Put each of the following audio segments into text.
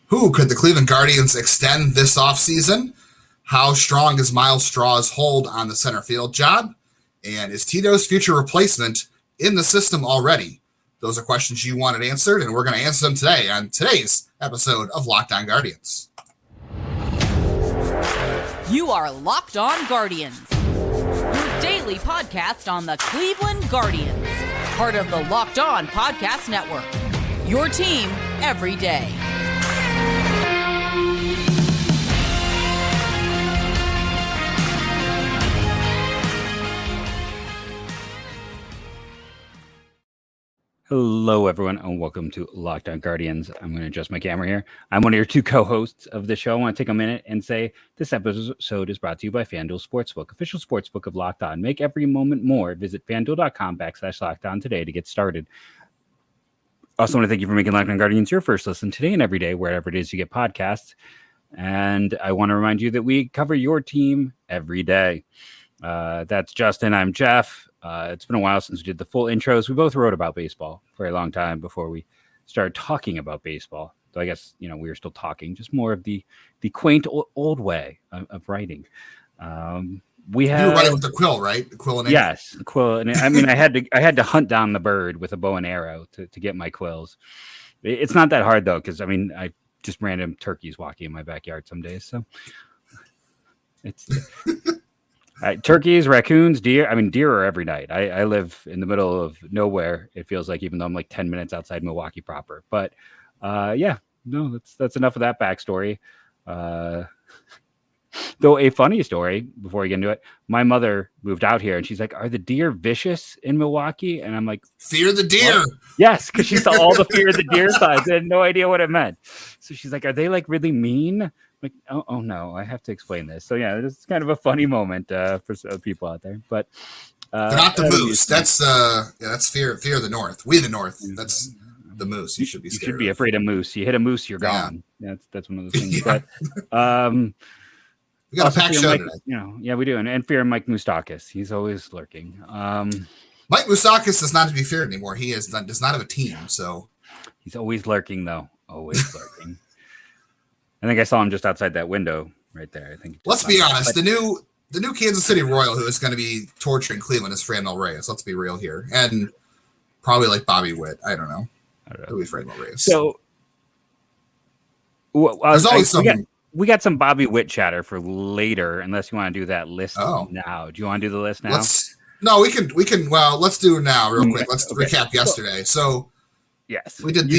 Who could the Cleveland Guardians extend this offseason? How strong is Myles Straw's hold on the center field job? And is Tito's future replacement in the system already? Those are questions you wanted answered, and we're going to answer them today on today's episode of Locked On Guardians. You are Locked On Guardians, your daily podcast on the Cleveland Guardians, part of the Locked On Podcast Network, your team every day. Hello, everyone, and welcome to Locked On Guardians. I'm going to adjust my camera here. I'm one of your two co-hosts of the show. I want to take a minute and say this episode is brought to you by FanDuel Sportsbook, official sportsbook of Locked On. Make every moment more. Visit FanDuel.com/LockedOn today to get started. Also want to thank you for making Locked On Guardians your first listen today and every day, wherever it is you get podcasts. And I want to remind you that we cover your team every day. That's Justin. I'm Jeff. It's been a while since we did the full intros. We both wrote about baseball for a long time before we started talking about baseball. So I guess, we were still talking, just more of the quaint old way of writing. You were writing with the quill, right? The quill and ink. Yes, the quill. And I mean, I had to hunt down the bird with a bow and arrow to get my quills. It's not that hard though, because I just random turkeys walking in my backyard some days. So it's turkeys, raccoons, deer. I mean, deer are every night. I live in the middle of nowhere. It feels like, even though I'm like 10 minutes outside Milwaukee proper. But that's enough of that backstory. Though a funny story before we get into it, my mother moved out here and she's like, "Are the deer vicious in Milwaukee?" And I'm like, "Fear the deer." What? Yes, because she saw all the fear the deer signs. I had no idea what it meant. So she's like, "Are they like really mean?" I'm like, oh no, I have to explain this. So yeah, it's kind of a funny moment for people out there. But they're not the moose. That's fear of the North. We the North. That's the moose. You should be scared. You should be afraid of moose. You hit a moose, you're gone. Yeah. That's one of those things. Yeah. But we got a packed show today. Yeah, we do. And fear Mike Moustakas. He's always lurking. Mike Moustakas is not to be feared anymore. He does not have a team, so he's always lurking, though. Always lurking. I think I saw him just outside that window right there. I think. Let's be honest. The new Kansas City Royal who is going to be torturing Cleveland is Franmil Reyes. Let's be real here, and probably like Bobby Witt. I don't know. Who is Franmil Reyes? So there's always something. We got some Bobby Witt chatter for later, unless you want to do that list now. Do you want to do the list now? Let's do it now real quick. Let's recap yesterday. So yes, we did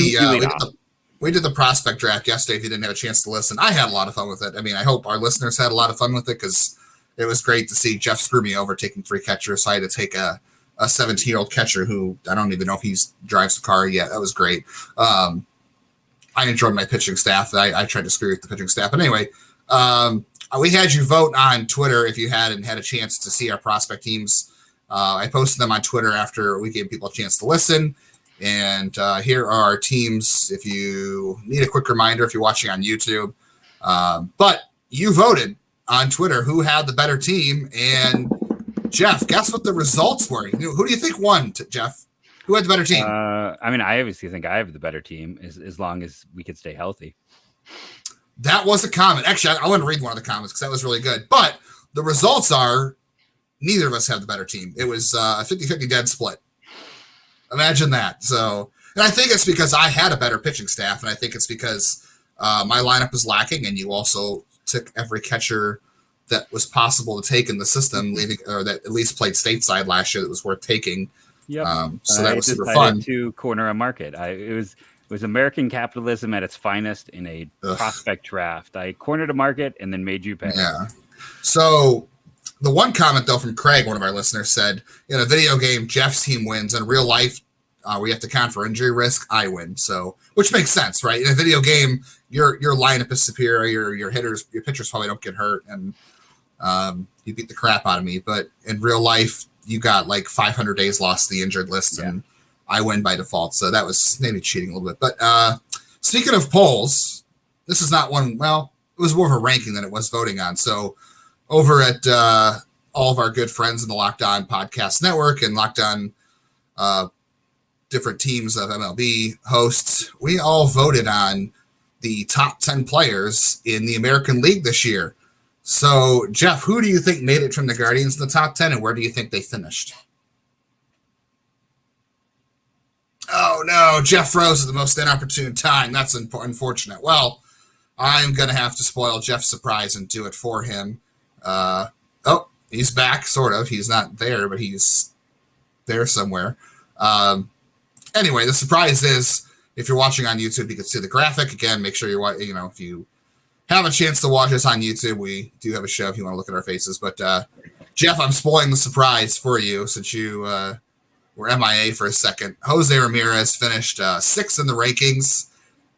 we did the prospect draft yesterday. If you didn't have a chance to listen, I had a lot of fun with it. I mean, I hope our listeners had a lot of fun with it because it was great to see Jeff screw me over taking 3 catchers. So I had to take a 17-year-old catcher who I don't even know if he drives a car yet. That was great. I enjoyed my pitching staff. I tried to screw with the pitching staff. But anyway, we had you vote on Twitter if you hadn't had a chance to see our prospect teams. I posted them on Twitter after we gave people a chance to listen. And here are our teams if you need a quick reminder if you're watching on YouTube. But you voted on Twitter who had the better team. And, Jeff, guess what the results were? Who do you think won, Jeff? Who had the better team? I mean, I obviously think I have the better team as long as we could stay healthy. That was a comment. Actually, I want to read one of the comments because that was really good. But the results are neither of us have the better team. It was a 50-50 dead split. Imagine that. So, and I think it's because I had a better pitching staff, and I think it's because my lineup was lacking, and you also took every catcher that was possible to take in the system, or that at least played stateside last year that was worth taking. Yep. So that was super fun. To corner a market. It was American capitalism at its finest in a prospect draft. I cornered a market and then made you pay. Yeah. So the one comment though from Craig, one of our listeners, said, in a video game, Jeff's team wins. In real life, we have to count for injury risk. I win. So, which makes sense, right? In a video game, your lineup is superior. Your pitchers probably don't get hurt, and you beat the crap out of me. But in real life, you got like 500 days lost to the injured list, and I win by default. So that was maybe cheating a little bit. But speaking of polls, this is not one. Well, it was more of a ranking than it was voting on. So over at all of our good friends in the Locked On Podcast Network and Locked On different teams of MLB hosts, we all voted on the top 10 players in the American League this year. So, Jeff, who do you think made it from the Guardians in the top 10, and where do you think they finished? Oh, no, Jeff froze at the most inopportune time. That's unfortunate. Well, I'm going to have to spoil Jeff's surprise and do it for him. He's back, sort of. He's not there, but he's there somewhere. Anyway, the surprise is, if you're watching on YouTube, you can see the graphic. Again, make sure if you have a chance to watch us on YouTube, we do have a show if you want to look at our faces. But, Jeff, I'm spoiling the surprise for you since you were MIA for a second. Jose Ramirez finished 6th in the rankings,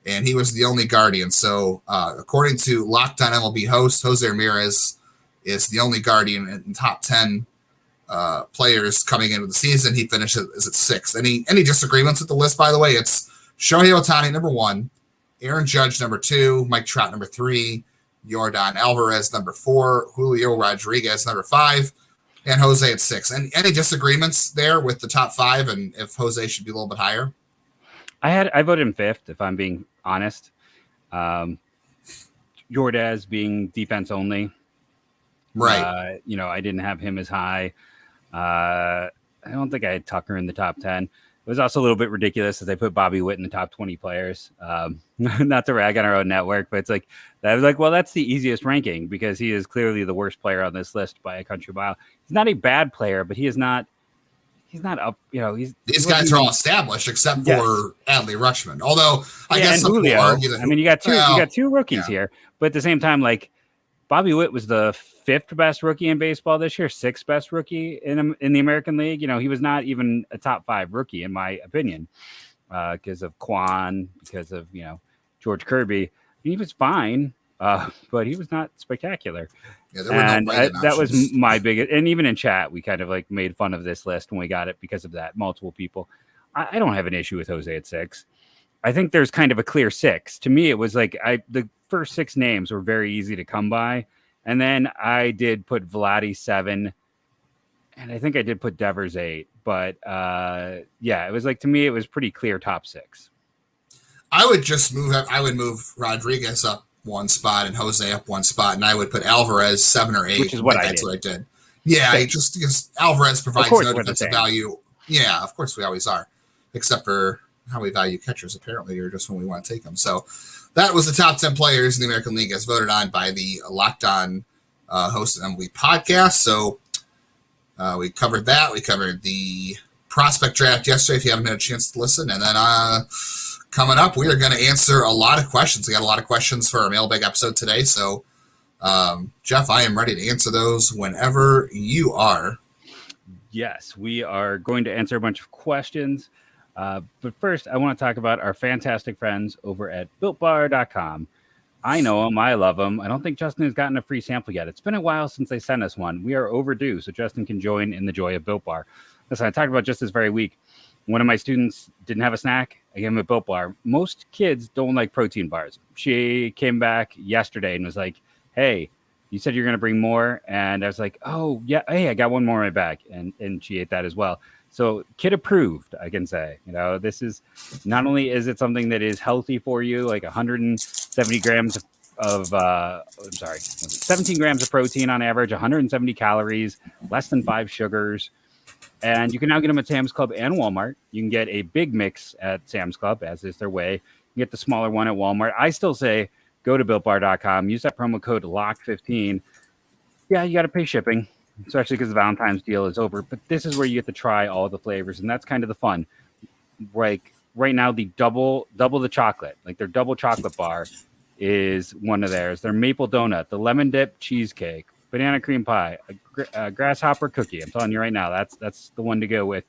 and he was the only Guardian. So, according to Locked On MLB host, Jose Ramirez is the only Guardian in top 10 players coming into the season. He finishes at 6th. Any disagreements with the list, by the way? It's Shohei Ohtani, number 1, Aaron Judge, number 2, Mike Trout, number 3, Yordan Alvarez, number 4, Julio Rodriguez, number 5, and Jose at 6. Any disagreements there with the top 5 and if Jose should be a little bit higher? I voted him 5th, if I'm being honest. Yordan being defense only. Right. I didn't have him as high. I don't think I had Tucker in the top 10. It was also a little bit ridiculous as I put Bobby Witt in the top 20 players. Not to rag on our own network, but it's well, that's the easiest ranking because he is clearly the worst player on this list by a country mile. He's not a bad player, but he's not up. These guys are all established except for Adley Rutschman. Although I guess some Julio. people argue that. I mean, you got two rookies here, but at the same time, Bobby Witt was the 5th best rookie in baseball this year, 6th best rookie in the American League. He was not even a top 5 rookie, in my opinion, because of Kwan, because of, George Kirby. He was fine, but he was not spectacular. Yeah, there were no that was my biggest, and even in chat, we kind of made fun of this list when we got it because of that. Multiple people. I don't have an issue with Jose at 6. I think there's kind of a clear 6. To me, it was the first 6 names were very easy to come by. And then I did put Vladdy 7, and I think I did put Devers 8. But it was to me, it was pretty clear top 6. I would just move Rodriguez up 1 spot and Jose up 1 spot, and I would put Alvarez 7 or 8. Which is what I did. That's what I did. Yeah, because Alvarez provides no defensive value. Yeah, of course we always are, except for how we value catchers apparently, or just when we want to take them. So that was the top 10 players in the American League as voted on by the Locked On hosted MLB podcast. So we covered that. We covered the prospect draft yesterday if you haven't had a chance to listen. And then coming up, we are going to answer a lot of questions. We got a lot of questions for our Mailbag episode today. So, Jeff, I am ready to answer those whenever you are. Yes, we are going to answer a bunch of questions. But first, I want to talk about our fantastic friends over at Buildbar.com. I know them. I love them. I don't think Justin has gotten a free sample yet. It's been a while since they sent us one. We are overdue, so Justin can join in the joy of Built Bar. Listen, I talked about just this very week. One of my students didn't have a snack. I gave him a Built Bar. Most kids don't like protein bars. She came back yesterday and was like, hey, you said you're going to bring more. And I was like, oh, yeah. Hey, I got one more in my bag. And she ate that as well. So kid approved, I can say. This is not only is it something that is healthy for you, 170 grams of 17 grams of protein on average, 170 calories, less than 5 sugars. And you can now get them at Sam's Club and Walmart. You can get a big mix at Sam's Club, as is their way. You get the smaller one at Walmart. I still say go to BuiltBar.com. Use that promo code LOCK15. Yeah, you got to pay shipping, especially because the Valentine's deal is over. But this is where you get to try all the flavors, and that's kind of the fun. Right now, the double the chocolate, their double chocolate bar is one of theirs. Their maple donut, the lemon dip cheesecake, banana cream pie, a grasshopper cookie. I'm telling you right now, that's the one to go with.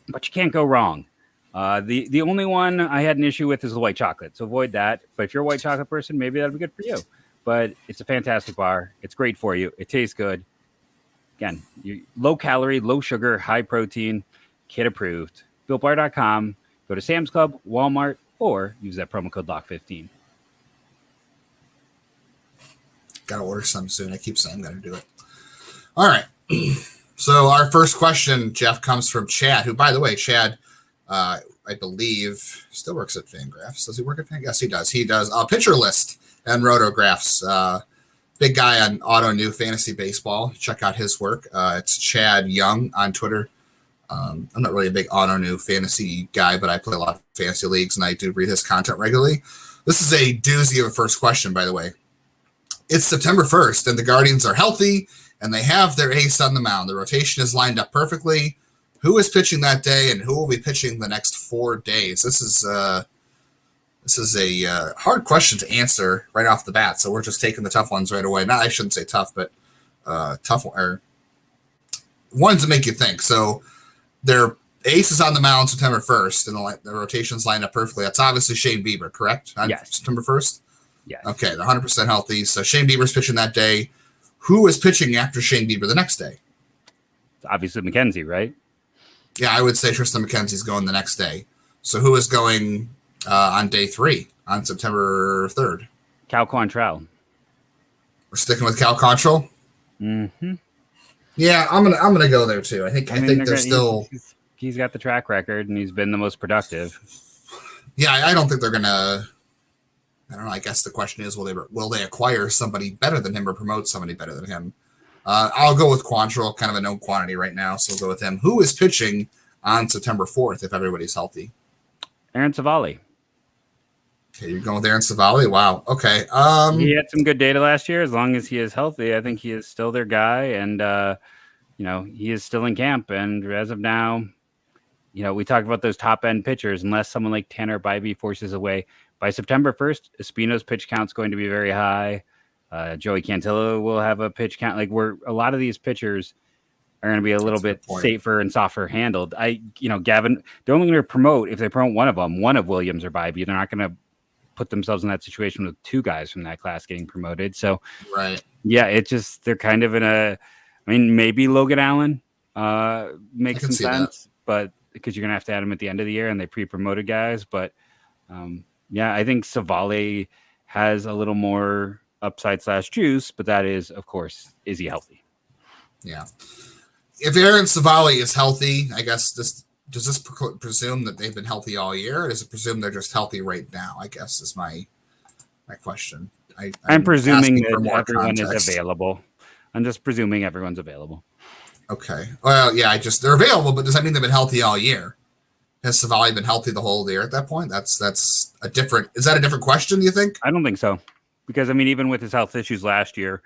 But you can't go wrong. The only one I had an issue with is the white chocolate, so avoid that. But if you're a white chocolate person, maybe that'll be good for you. But it's a fantastic bar. It's great for you. It tastes good. Again, low calorie, low sugar, high protein, kid approved. BuiltBar.com. Go to Sam's Club, Walmart, or use that promo code LOCK15. Got to order some soon. I keep saying I'm going to do it. All right. So our first question, Jeff, comes from Chad, who, by the way, Chad, I believe, still works at Fangraphs. Does he work at Fangraphs? Yes, he does. He does pitcher list and rotographs. Big guy on Auto New Fantasy Baseball. Check out his work. It's Chad Young on Twitter. I'm not really a big Auto New Fantasy guy, but I play a lot of fantasy leagues, and I do read his content regularly. This is a doozy of a first question, by the way. It's September 1st, and the Guardians are healthy, and they have their ace on the mound. The rotation is lined up perfectly. Who is pitching that day, and who will be pitching the next 4 days? This is a hard question to answer right off the bat, so we're just taking the tough ones right away. No, I shouldn't say tough, but tough or ones to make you think. So their ace is on the mound September 1st, and the rotation's lined up perfectly. That's obviously Shane Bieber, correct? On yes. September 1st? Yes. Okay, they're 100% healthy. So Shane Bieber's pitching that day. Who is pitching after Shane Bieber the next day? It's obviously McKenzie, right? Yeah, I would say Triston McKenzie's going the next day. So who is going on day 3 on September 3rd? Cal Quantrill. We're sticking with Cal Quantrill? Mm-hmm. Yeah, I'm gonna go there too. I think they're still. He's got the track record, and he's been the most productive. Yeah, I don't think they're gonna. I don't know. I guess the question is, will they acquire somebody better than him or promote somebody better than him? I'll go with Quantrill, kind of a known quantity right now, so we'll go with him. Who is pitching on September 4th if everybody's healthy? Aaron Savali. Okay, you're going with Aaron Savali? Wow. Okay. He had some good data last year. As long as he is healthy, I think he is still their guy, and he is still in camp. And as of now, we talked about those top end pitchers. Unless someone like Tanner Bybee forces away by September 1st, Espino's pitch count's going to be very high. Joey Cantillo will have a pitch count. Like a lot of these pitchers are going to be a little bit safer and softer handled. Gavin, they're only going to promote if they promote one of them, one of Williams or Bybee. They're not going to put themselves in that situation with 2 guys from that class getting promoted. So, right. Yeah, they're kind of maybe Logan Allen makes some sense, but because you're going to have to add him at the end of the year and they pre-promoted guys. But I think Savali has a little more upside / juice, but that is, of course, is he healthy? Yeah. If Aaron Savali is healthy, I guess does this presume that they've been healthy all year, or does it presume they're just healthy right now? I guess is my question. I'm presuming that everyone is available. I'm just presuming everyone's available. Okay. Well, yeah, they're available, but does that mean they've been healthy all year? Has Savali been healthy the whole year at that point? Is that a different question, do you think? I don't think so. Because, even with his health issues last year,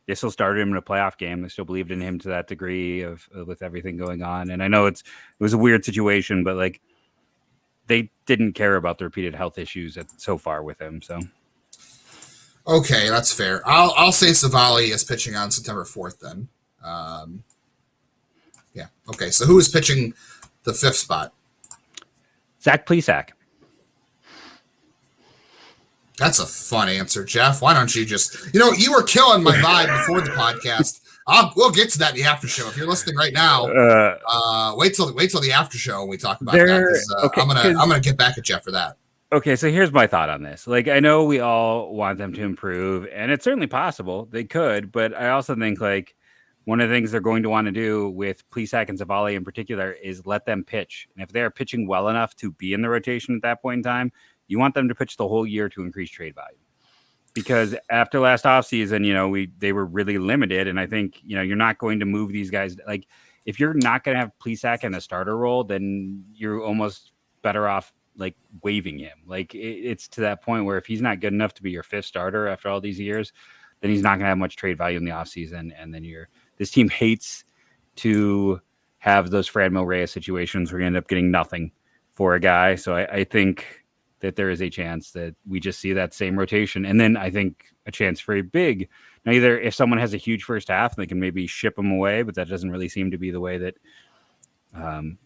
they still started him in a playoff game. They still believed in him to that degree with everything going on. And I know it was a weird situation, but they didn't care about the repeated health issues so far with him. So, okay, that's fair. I'll say Savali is pitching on September 4th then. Yeah. Okay. So who is pitching the 5th spot? Zach Plesac. That's a fun answer, Jeff. Why don't you just, you were killing my vibe before the podcast. We'll get to that in the after show. If you're listening right now, wait till the after show when we talk about that. Okay, I'm gonna get back at Jeff for that. Okay, so here's my thought on this. I know we all want them to improve, and it's certainly possible they could, but I also think one of the things they're going to want to do with Plesac and Savali in particular is let them pitch. And if they're pitching well enough to be in the rotation at that point in time, you want them to pitch the whole year to increase trade value. Because after last offseason, they were really limited. And I think, you're not going to move these guys. If you're not going to have Plesac in a starter role, then you're almost better off waiving him. It's to that point where if he's not good enough to be your 5th starter after all these years, then he's not going to have much trade value in the offseason. And then this team hates to have those Franmil Reyes situations where you end up getting nothing for a guy. So I think that there is a chance that we just see that same rotation. And then I think a chance for a big, now either if someone has a huge first half, they can maybe ship them away, but that doesn't really seem to be the way that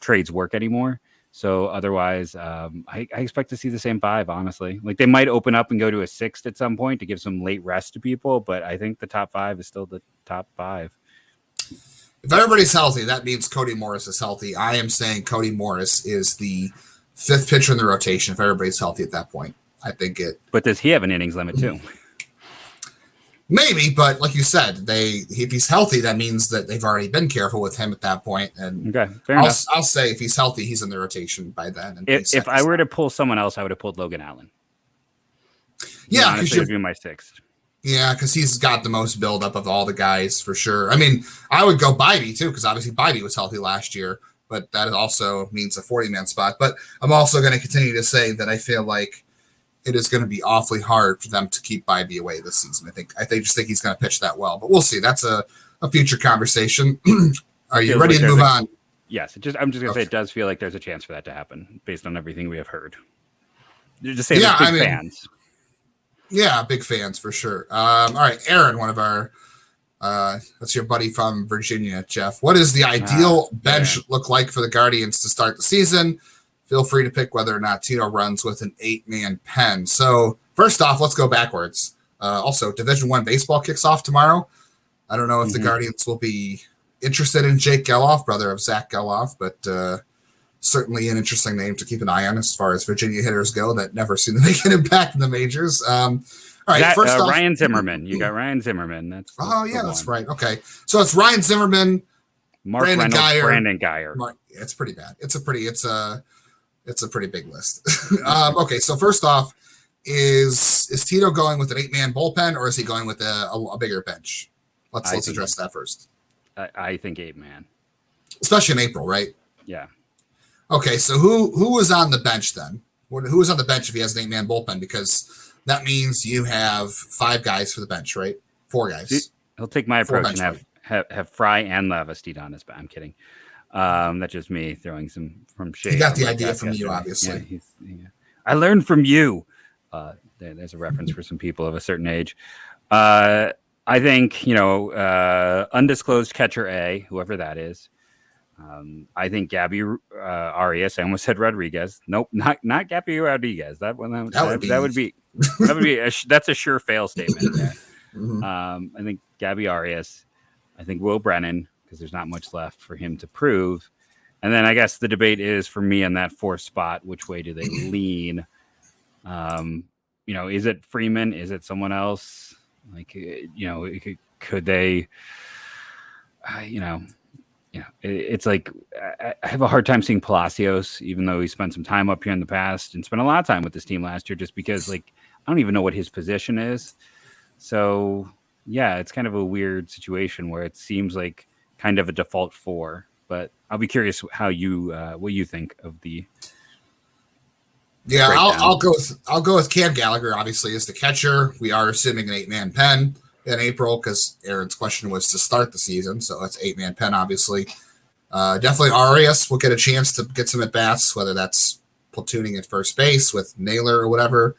trades work anymore. So otherwise, I expect to see the same 5, honestly. They might open up and go to a 6th at some point to give some late rest to people, but I think the top 5 is still the top 5. If everybody's healthy, that means Cody Morris is healthy. I am saying Cody Morris is the 5th pitcher in the rotation if everybody's healthy at that point. I think it. But does he have an innings limit too? Maybe, but like you said, if he's healthy, that means that they've already been careful with him at that point. And okay, fair enough. I'll say if he's healthy, he's in the rotation by then. And if I were to pull someone else, I would have pulled Logan Allen. Yeah, because he'd be my sixth. Yeah, because he's got the most buildup of all the guys for sure. I mean, I would go Bybee too, because obviously Bybee was healthy last year, but that also means a 40-man spot. But I'm also going to continue to say that I feel like it is going to be awfully hard for them to keep Bybee away this season. I just think he's going to pitch that well, but we'll see. That's a future conversation. Are you ready to move on? Yes. I'm just going to say it does feel like there's a chance for that to happen based on everything we have heard. You just say big fans. Yeah, big fans for sure. All right, Aaron, one of our that's your buddy from Virginia, Jeff. What does the ideal bench look like for the Guardians to start the season? Feel free to pick whether or not Tito runs with an 8-man pen. So first off, let's go backwards. Also, Division I baseball kicks off tomorrow. I don't know if the Guardians will be interested in Jake Geloff, brother of Zach Geloff, but certainly an interesting name to keep an eye on as far as Virginia hitters go that never seem to make an impact in the majors. All right, first off, Ryan Zimmerman. You got Ryan Zimmerman. That's right. Okay, so it's Ryan Zimmerman, Brandon Geyer. It's pretty bad. It's a pretty big list. Okay, so first off, is Tito going with an 8-man bullpen or is he going with a bigger bench? Let's address that first. I think 8-man, especially in April, right? Yeah. Okay, so who was on the bench then? Who was on the bench if he has an 8-man bullpen? Because that means you have 5 guys for the bench, right? 4 guys. He'll take my approach and have Fry and Lavastide on his bench. I'm kidding. That's just me throwing some from shade. He got the idea from you, obviously. Yeah. I learned from you. There's a reference for some people of a certain age. I think, undisclosed catcher A, whoever that is. I think Gabby Arias. I almost said Rodriguez. Nope, not Gabby Rodriguez. That would be that's a sure fail statement there. I think Gabby Arias. I think Will Brennan, because there's not much left for him to prove. And then I guess the debate is for me on that 4th spot, which way do they lean? Is it Freeman? Is it someone else? Could they? It's like I have a hard time seeing Palacios, even though he spent some time up here in the past and spent a lot of time with this team last year, just because I don't even know what his position is. So yeah, it's kind of a weird situation where it seems like kind of a default 4, but I'll be curious how what you think of the. Yeah, I'll go with Cam Gallagher. Obviously, as the catcher, we are assuming an 8-man pen in April because Aaron's question was to start the season, so that's 8-man pen. Obviously, definitely Arias will get a chance to get some at bats, whether that's platooning at first base with Naylor or whatever,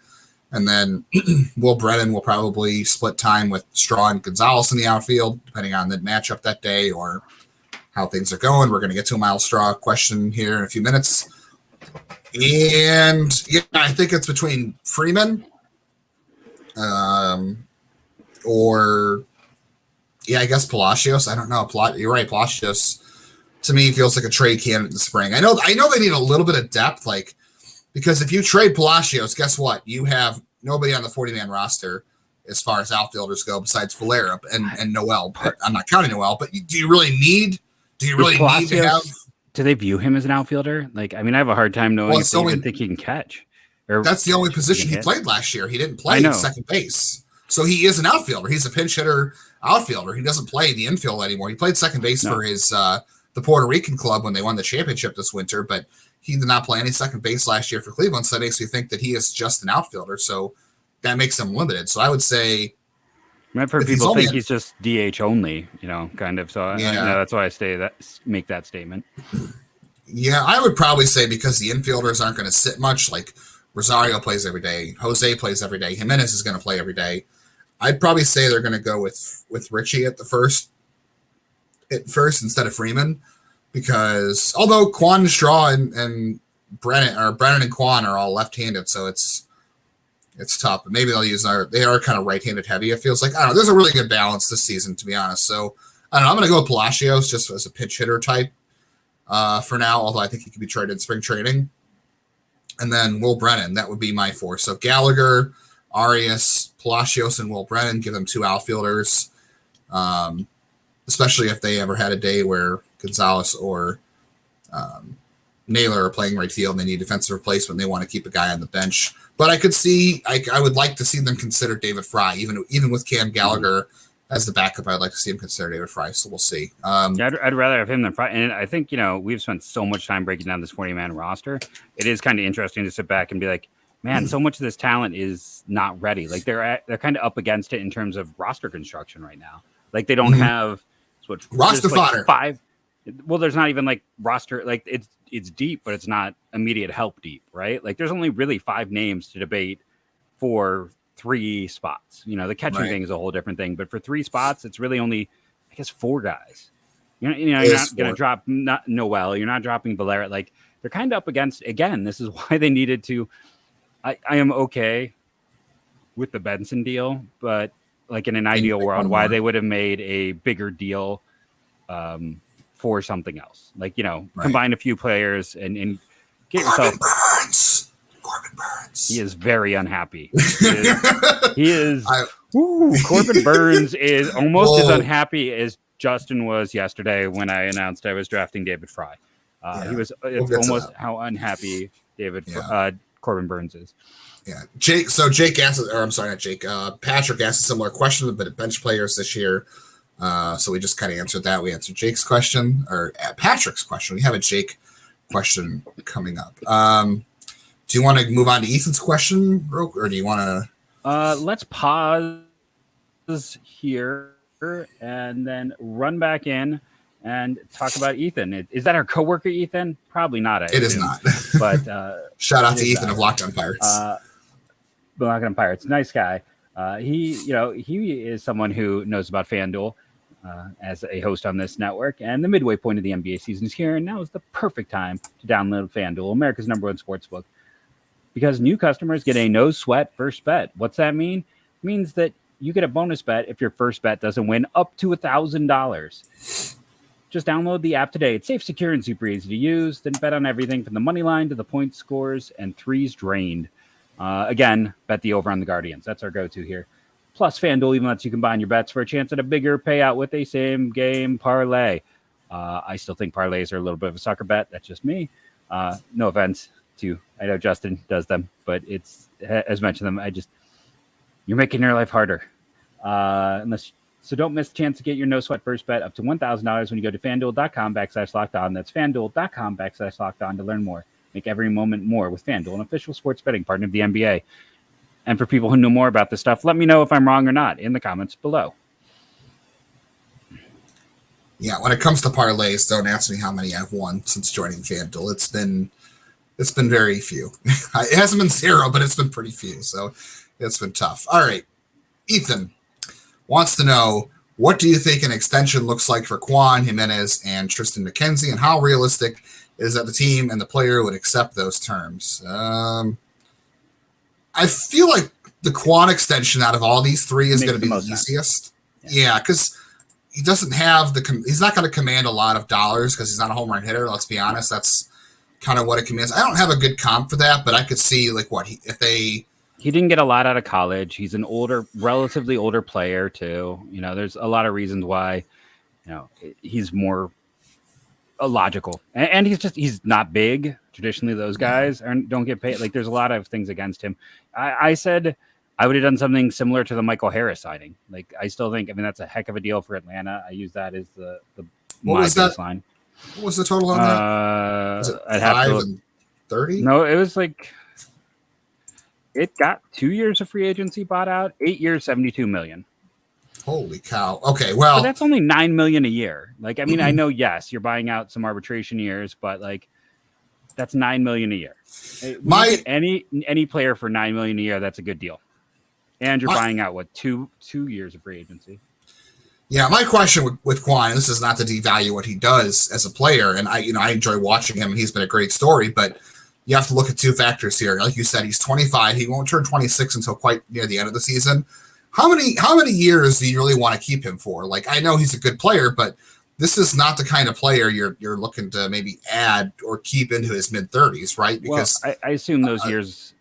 and then Will Brennan will probably split time with Straw and Gonzalez in the outfield, depending on the matchup that day or how things are going. We're going to get to a Myles Straw question here in a few minutes. And yeah, I think it's between Freeman or I guess Palacios. I don't know. You're right. Palacios to me feels like a trade candidate in the spring. I know they need a little bit of depth, because if you trade Palacios, guess what? You have nobody on the 40-man roster as far as outfielders go besides Valera and Noel. But I'm not counting Noel, but do you really need to have? Do they view him as an outfielder? I have a hard time knowing if they even think he can catch. That's the only position he played last year. He didn't play second base. So he is an outfielder. He's a pinch hitter outfielder. He doesn't play the infield anymore. He played second base for his the Puerto Rican club when they won the championship this winter, but he did not play any second base last year for Cleveland. So that makes you think that he is just an outfielder. So that makes him limited. So I would say I've heard people think he's just DH only, kind of. So that's why I make that statement. Yeah, I would probably say because the infielders aren't going to sit much, like Rosario plays every day, Jose plays every day, Jimenez is going to play every day. I'd probably say they're going to go with Richie at first instead of Freeman, because although Kwan and Straw and Brennan and Kwan are all left-handed, so it's tough. But maybe they'll use they are kind of right-handed heavy. It feels like, I don't know. There's a really good balance this season, to be honest. So I don't know. I'm going to go with Palacios just as a pitch hitter type for now, although I think he could be traded in spring training. And then Will Brennan, that would be my 4. So Gallagher, Arias, Palacios, and Will Brennan. Give them 2 outfielders, especially if they ever had a day where Gonzalez or Naylor are playing right field and they need defensive replacement. They want to keep a guy on the bench. But I could see, I would like to see them consider David Fry, even with Cam Gallagher as the backup. I'd like to see him consider David Fry. So we'll see. I'd rather have him than Fry. And I think, we've spent so much time breaking down this 40-man roster. It is kind of interesting to sit back and be like, man, so much of this talent is not ready. Like they're kind of up against it in terms of roster construction right now. Like they don't have roster fodder. 5. Well, there's not even like roster, like it's deep, but it's not immediate help deep, right? Like there's only really 5 names to debate for 3 spots. The catching thing is a whole different thing, but for 3 spots, it's really only, I guess, 4 guys. You're not going to drop Noel. You're not dropping Valera. Like they're kind of up against, again, this is why they needed to, I am okay with the Benson deal, but like in an ideal world, why they would have made a bigger deal, for something else, like combine a few players and get yourself. Corbin Burnes. He is very unhappy. He is. Corbin Burnes is almost as unhappy as Justin was yesterday when I announced I was drafting David Fry. He was almost how unhappy Corbin Burnes is. Yeah, Jake. So Jake asked, or I'm sorry, not Jake. Patrick asked a similar question, but bench players this year. So we just kind of answered that. We answered Jake's question or Patrick's question. We have a Jake question coming up. Do you want to move on to Ethan's question, or do you want to? Let's pause here and then run back in and talk about Ethan. Is that our coworker, Ethan? Probably not. It is not. But shout out to Ethan of Locked On Pirates. Locked On Pirates, nice guy. He is someone who knows about FanDuel as a host on this network, and the midway point of the NBA season is here, and now is the perfect time to download FanDuel, America's #1 sportsbook, because new customers get a no sweat first bet. What's that mean? It means that you get a bonus bet if your first bet doesn't win, up to $1,000. Just download the app today. It's safe, secure, and super easy to use. Then bet on everything from the money line to the point scores and threes drained. Again, bet the over on the Guardians. That's our go-to here. Plus, FanDuel even lets you combine your bets for a chance at a bigger payout with a same-game parlay. I still think parlays are a little bit of a sucker bet. That's just me. No offense to, I know Justin does them, but it's, as mentioned them, you're making your life harder. So don't miss the chance to get your no-sweat first bet up to $1,000 when you go to FanDuel.com/LockedOn. That's FanDuel.com/LockedOn to learn more. Make every moment more with FanDuel, an official sports betting partner of the NBA. And for people who know more about this stuff, let me know if I'm wrong or not in the comments below. Yeah, when it comes to parlays, don't ask me how many I've won since joining FanDuel. It's been very few. It hasn't been 0, but it's been pretty few. So it's been tough. All right. Ethan wants to know, what do you think an extension looks like for Kwan, Jimenez, and Triston McKenzie, and how realistic is that the team and the player would accept those terms? I feel like the Kwan extension out of all these 3 is going to be the easiest. Yeah, because he doesn't have he's not going to command a lot of dollars because he's not a home run hitter. Let's be honest. That's kind of what it commands. I don't have a good comp for that, but I could see he didn't get a lot out of college. He's an relatively older player too. There's a lot of reasons why, he's more illogical, and he's not big. Traditionally, those guys don't get paid. Like, there's a lot of things against him. I said I would have done something similar to the Michael Harris signing. Like, I still think, that's a heck of a deal for Atlanta. I use that as my baseline. What was the total on that? Was it 5 and 30? No, it was like, it got 2 years of free agency bought out, 8 years, $72 million. Holy cow. Okay, well, but that's only $9 million a year. Like, I know, yes, you're buying out some arbitration years, but like, that's $9 million a year. Any player for $9 million a year, that's a good deal. And you're buying out two years of free agency. Yeah, my question with Kwan, and this is not to devalue what he does as a player, and I enjoy watching him, and he's been a great story, but you have to look at 2 factors here. Like you said, he's 25. He won't turn 26 until quite near the end of the season. How many years do you really want to keep him for? Like, I know he's a good player, but this is not the kind of player you're looking to maybe add or keep into his mid-30s, right? Because I assume those years,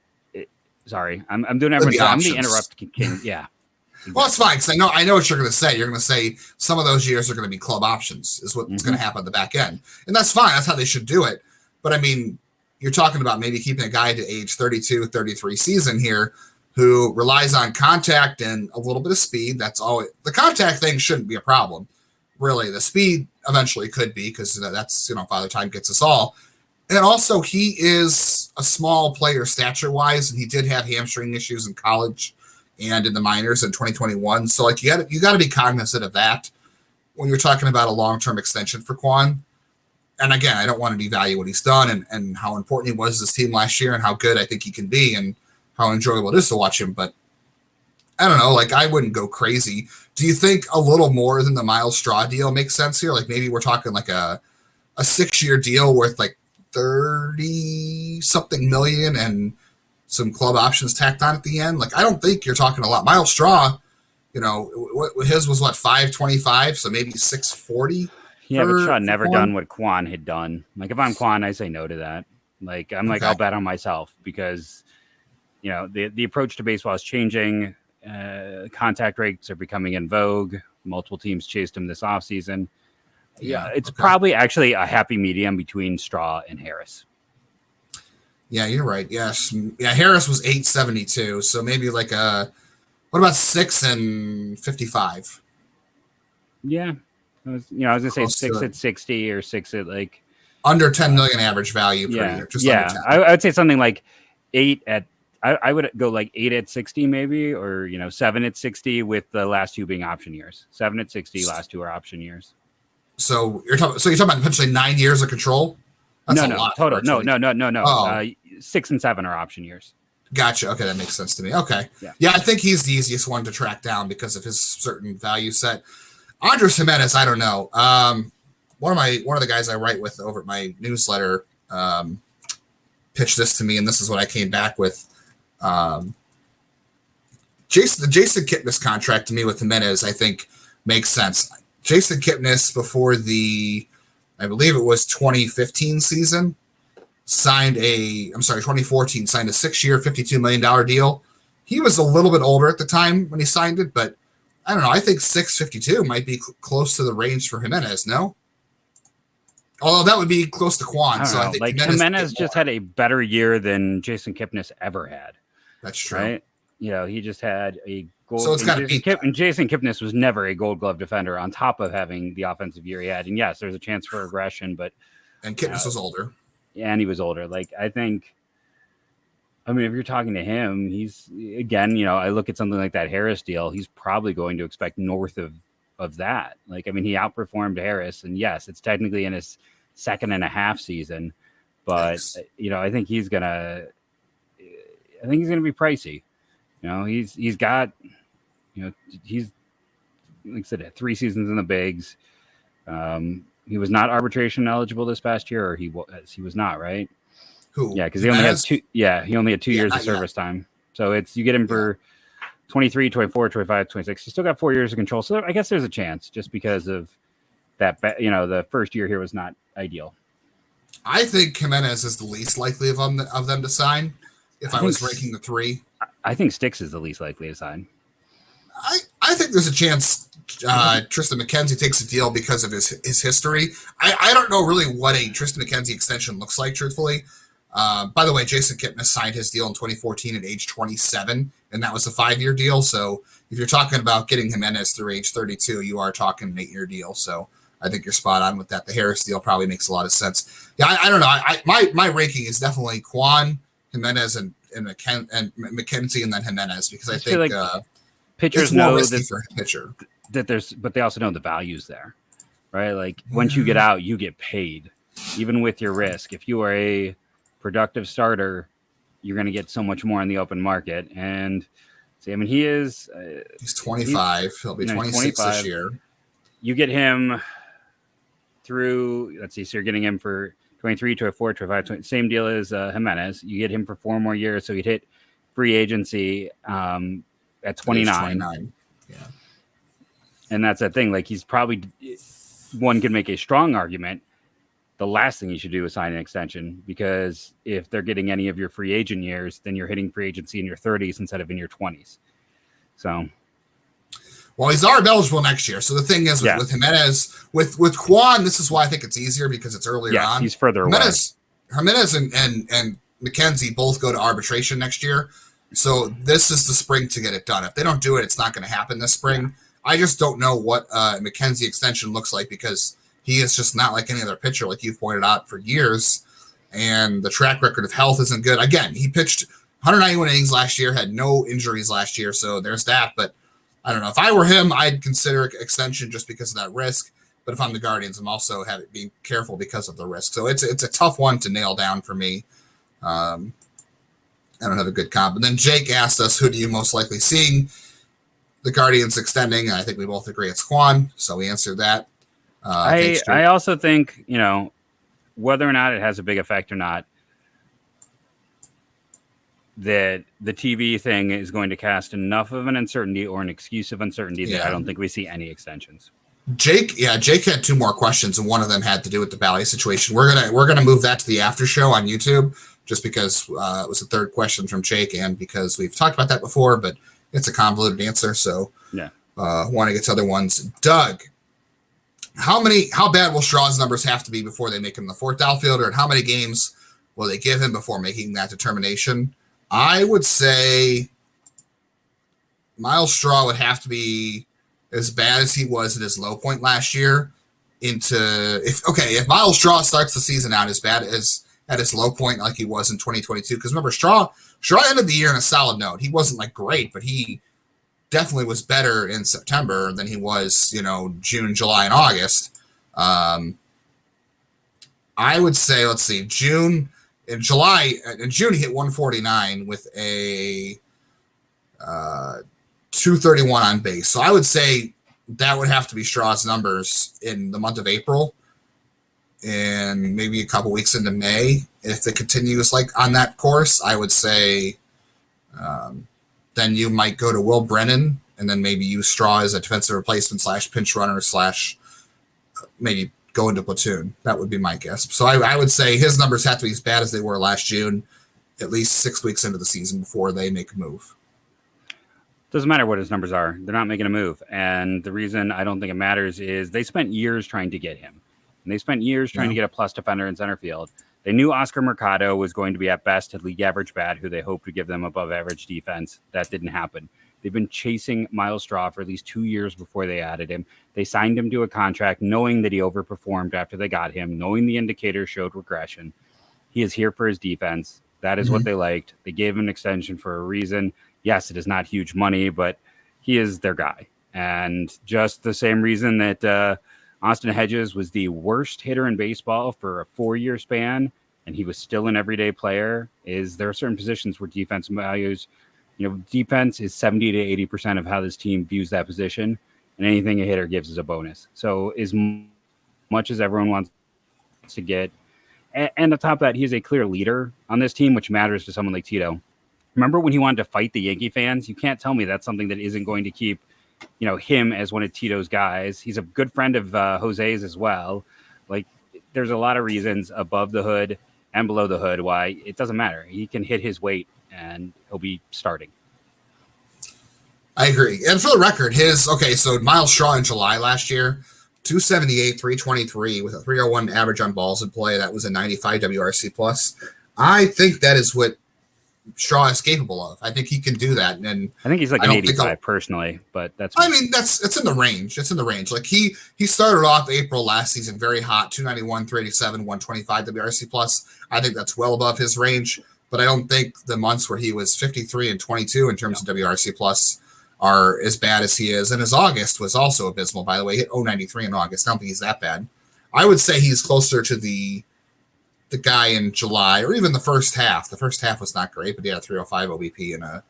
Sorry, I'm doing everything. I'm the interrupt king. Yeah. Exactly. Well, it's fine because I know what you're going to say. You're going to say some of those years are going to be club options is what's going to happen at the back end. And that's fine. That's how they should do it. But I mean, you're talking about maybe keeping a guy to age 32, 33 season here who relies on contact and a little bit of speed. That's all. The contact thing shouldn't be a problem. Really, the speed eventually could be because that's, Father Time gets us all. And also he is a small player stature wise, and he did have hamstring issues in college and in the minors in 2021. So like you got to be cognizant of that when you're talking about a long-term extension for Kwan. And again, I don't want to devalue what he's done and how important he was to this team last year and how good I think he can be and how enjoyable it is to watch him. But I don't know, like I wouldn't go crazy. Do you think a little more than the Myles Straw deal makes sense here? Like maybe we're talking like a 6-year deal worth like 30-something million and some club options tacked on at the end. Like, I don't think you're talking a lot. Myles Straw, his was what, 525, so maybe 640. Yeah, but Straw never done what Kwan had done. Like, if I'm Kwan, I say no to that. Like, I'm like, I'll bet on myself because, the approach to baseball is changing. Contact rates are becoming in vogue. Multiple teams chased him this offseason. Yeah, it's probably actually a happy medium between Straw and Harris. Yeah, you're right. Yes. Yeah, Harris was 872. So maybe like what about 6 and 55? Yeah. I was going to say 6 at 60 or 6 at like under 10 million average value per year. Just I would say something like 8 at I would go like 8 at 60 maybe, or 7 at 60 with the last 2 being option years. 7 at 60, last 2 are option years. So you're talking about potentially 9 years of control? That's a lot. Total. No. Oh. 6 and 7 are option years. Gotcha. Okay, that makes sense to me. Okay. Yeah, I think he's the easiest one to track down because of his certain value set. Andres Gimenez, I don't know. One of the guys I write with over at my newsletter pitched this to me, and this is what I came back with. The Jason Kipnis contract to me with Jimenez, I think makes sense. Jason Kipnis before I believe it was 2015 season, 2014 signed a 6-year, $52 million deal. He was a little bit older at the time when he signed it, but I don't know. I think 652 might be close to the range for Jimenez. No, although that would be close to Kwan. I think like Jimenez just had a better year than Jason Kipnis ever had. That's true. Right? He just had a gold. So it's got to be. And Jason Kipnis was never a Gold Glove defender on top of having the offensive year he had. And yes, there's a chance for aggression, but Kipnis was older. Yeah, and he was older. Like I think. I mean, if you're talking to him, he's again. I look at something like that Harris deal. He's probably going to expect north of that. Like, I mean, he outperformed Harris, and yes, it's technically in his 2.5 season, but I think he's gonna be pricey. He's got, he's like I said, 3 seasons in the bigs. He was not arbitration eligible this past year, or he was not, right? Who? Yeah, because he only had 2. Yeah, he only had 2 years of service time. So you get him for 23, 24, 25, 26. You still got 4 years of control. So I guess there's a chance just because of that. The first year here was not ideal. I think Jimenez is the least likely of them to sign. If I was ranking the 3, I think Sticks is the least likely to sign. I think there's a chance Triston McKenzie takes a deal because of his history. I don't know really what a Triston McKenzie extension looks like, truthfully. By the way, Jason Kipnis signed his deal in 2014 at age 27, and that was a 5-year deal. So if you're talking about getting Jimenez through age 32, you are talking an 8-year deal. So I think you're spot on with that. The Harris deal probably makes a lot of sense. Yeah, I don't know. My ranking is definitely Kwan, Jimenez, and McKenzie, and then Jimenez because I think like pitchers it's more know risky for a pitcher. But they also know the value's there, right? Like once you get out, you get paid, even with your risk. If you are a productive starter, you're going to get so much more in the open market. And see, I mean, he's 25. He'll be 26 this year. You get him through, let's see, so you're getting him for 23, 24, 25, 20, same deal as Jimenez. You get him for 4 more years. So he'd hit free agency at 29. Yeah. And that's that thing. Like he's probably, one can make a strong argument. the last thing you should do is sign an extension, because if they're getting any of your free agent years, then you're hitting free agency in your 30s instead of in your 20s. So, well, he's already eligible next year. So the thing is with Jimenez, with Kwan, this is why I think it's easier because it's earlier on. He's further away. Jimenez and McKenzie both go to arbitration next year. So this is the spring to get it done. If they don't do it, it's not going to happen this spring. Yeah. I just don't know what McKenzie extension looks like, because he is just not like any other pitcher, like you've pointed out for years. And the track record of health isn't good. Again, he pitched 191 innings last year, had no injuries last year. So there's that. But I don't know. If I were him, I'd consider extension just because of that risk. But if I'm the Guardians, I'm also being careful because of the risk. So it's a tough one to nail down for me. I don't have a good comp. And then Jake asked us, who do you most likely seeing the Guardians extending? I think we both agree it's Kwan. So we answered that. I also think, whether or not it has a big effect or not, that the TV thing is going to cast enough of an uncertainty or an excuse of uncertainty that I don't think we see any extensions. Jake had two more questions, and one of them had to do with the Bally situation. We're gonna move that to the after show on YouTube, just because it was the third question from Jake, and because we've talked about that before, but it's a convoluted answer. So want to get to other ones. Doug, how bad will Straw's numbers have to be before they make him the fourth outfielder, and how many games will they give him before making that determination? I would say Myles Straw would have to be as bad as he was at his low point last year. If Myles Straw starts the season out as bad as at his low point like he was in 2022, because remember, Straw ended the year on a solid note. He wasn't like great, but he definitely was better in September than he was, June, July, and August. I would say, let's see, June he hit 149 with a 231 on base. So I would say that would have to be Straw's numbers in the month of April and maybe a couple weeks into May. If it continues like on that course, I would say then you might go to Will Brennan and then maybe use Straw as a defensive replacement / pinch runner / maybe go into platoon. That would be my guess. So I would say his numbers have to be as bad as they were last June, at least 6 weeks into the season before they make a move. Doesn't matter what his numbers are. They're not making a move. And the reason I don't think it matters is they spent years trying to get him. And they spent years trying to get a plus defender in center field. They knew Oscar Mercado was going to be at best a league average bat, who they hoped to give them above average defense. That didn't happen. They've been chasing Myles Straw for at least 2 years before they added him. They signed him to a contract knowing that he overperformed after they got him, knowing the indicators showed regression. He is here for his defense. That is what they liked. They gave him an extension for a reason. Yes, it is not huge money, but he is their guy. And just the same reason that Austin Hedges was the worst hitter in baseball for a 4-year span, and he was still an everyday player, is there are certain positions where defense values, defense is 70 to 80% of how this team views that position, and anything a hitter gives is a bonus. So as much as everyone wants to get, and on top of that, he's a clear leader on this team, which matters to someone like Tito. Remember when he wanted to fight the Yankee fans? You can't tell me that's something that isn't going to keep, him as one of Tito's guys. He's a good friend of Jose's as well. Like, there's a lot of reasons above the hood and below the hood why it doesn't matter. He can hit his weight and he'll be starting. I agree. And for the record, so Myles Straw in July last year, 278, 323 with a 301 average on balls in play. That was a 95 WRC plus. I think that is what Straw is capable of. I think he can do that. And I think he's like an 85 personally, but it's in the range. It's in the range. Like he started off April last season very hot, 291, 387, 125 WRC plus. I think that's well above his range, but I don't think the months where he was 53 and 22 in terms of WRC plus are as bad as he is. And his August was also abysmal, by the way. He hit 093 in August. I don't think he's that bad. I would say he's closer to the guy in July, or even the first half. The first half was not great, but he had a 305 OBP and a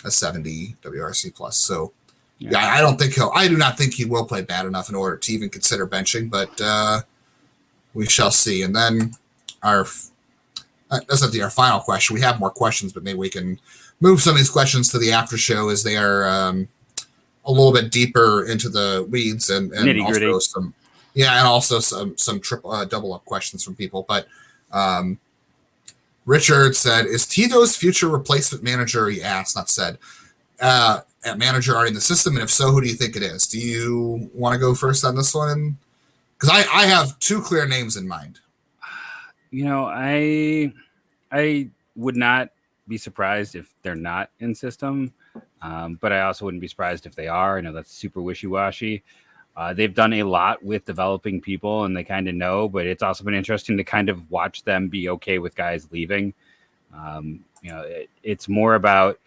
70 WRC plus. So I do not think he will play bad enough in order to even consider benching, but we shall see. And then that's not our final question. We have more questions, but maybe we can move some of these questions to the after show as they are a little bit deeper into the weeds and also Yeah, and also some triple double up questions from people. But Richard said, "Is Tito's future replacement manager?" He asked, not said. At manager already in the system, and if so, who do you think it is? Do you want to go first on this one? Because I have two clear names in mind. I would not be surprised if they're not in system, but I also wouldn't be surprised if they are. I know that's super wishy-washy. They've done a lot with developing people, and they kind of know, but it's also been interesting to kind of watch them be okay with guys leaving. It's more about,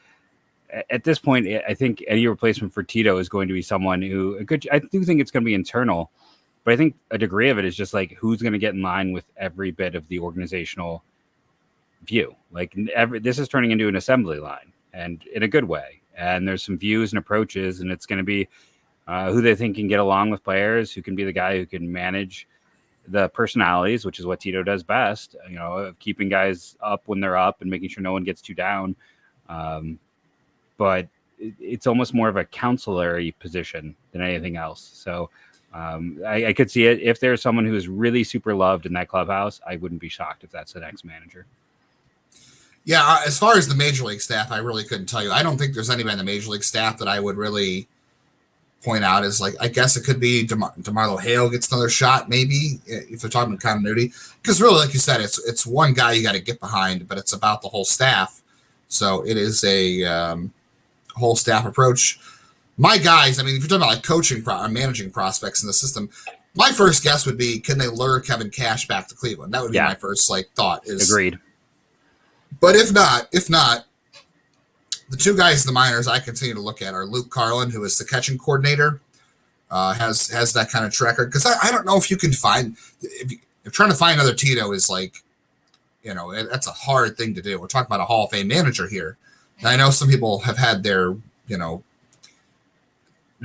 at this point, I think any replacement for Tito is going to be someone who I do think it's going to be internal, but I think a degree of it is just like who's going to get in line with every bit of the organizational view. Like this is turning into an assembly line, and in a good way. And there's some views and approaches, and it's going to be who they think can get along with players, who can be the guy who can manage the personalities, which is what Tito does best. Of keeping guys up when they're up and making sure no one gets too down. But it's almost more of a counselor position than anything else. So I could see it. If there's someone who is really super loved in that clubhouse, I wouldn't be shocked if that's the next manager. Yeah, as far as the Major League staff, I really couldn't tell you. I don't think there's anybody in the Major League staff that I would really point out as I guess it could be DeMarlo Hale gets another shot, maybe, if they're talking continuity. Because really, like you said, it's one guy you got to get behind, but it's about the whole staff. So it is a whole staff approach. My guys, if you're talking about coaching managing prospects in the system, my first guess would be, can they lure Kevin Cash back to Cleveland? That would be my first thought. Agreed. But if not, the two guys in the minors I continue to look at are Luke Carlin, who is the catching coordinator, has that kind of track record. Because I don't know if you can find, if you're trying to find another Tito is that's a hard thing to do. We're talking about a Hall of Fame manager here. And I know some people have had their,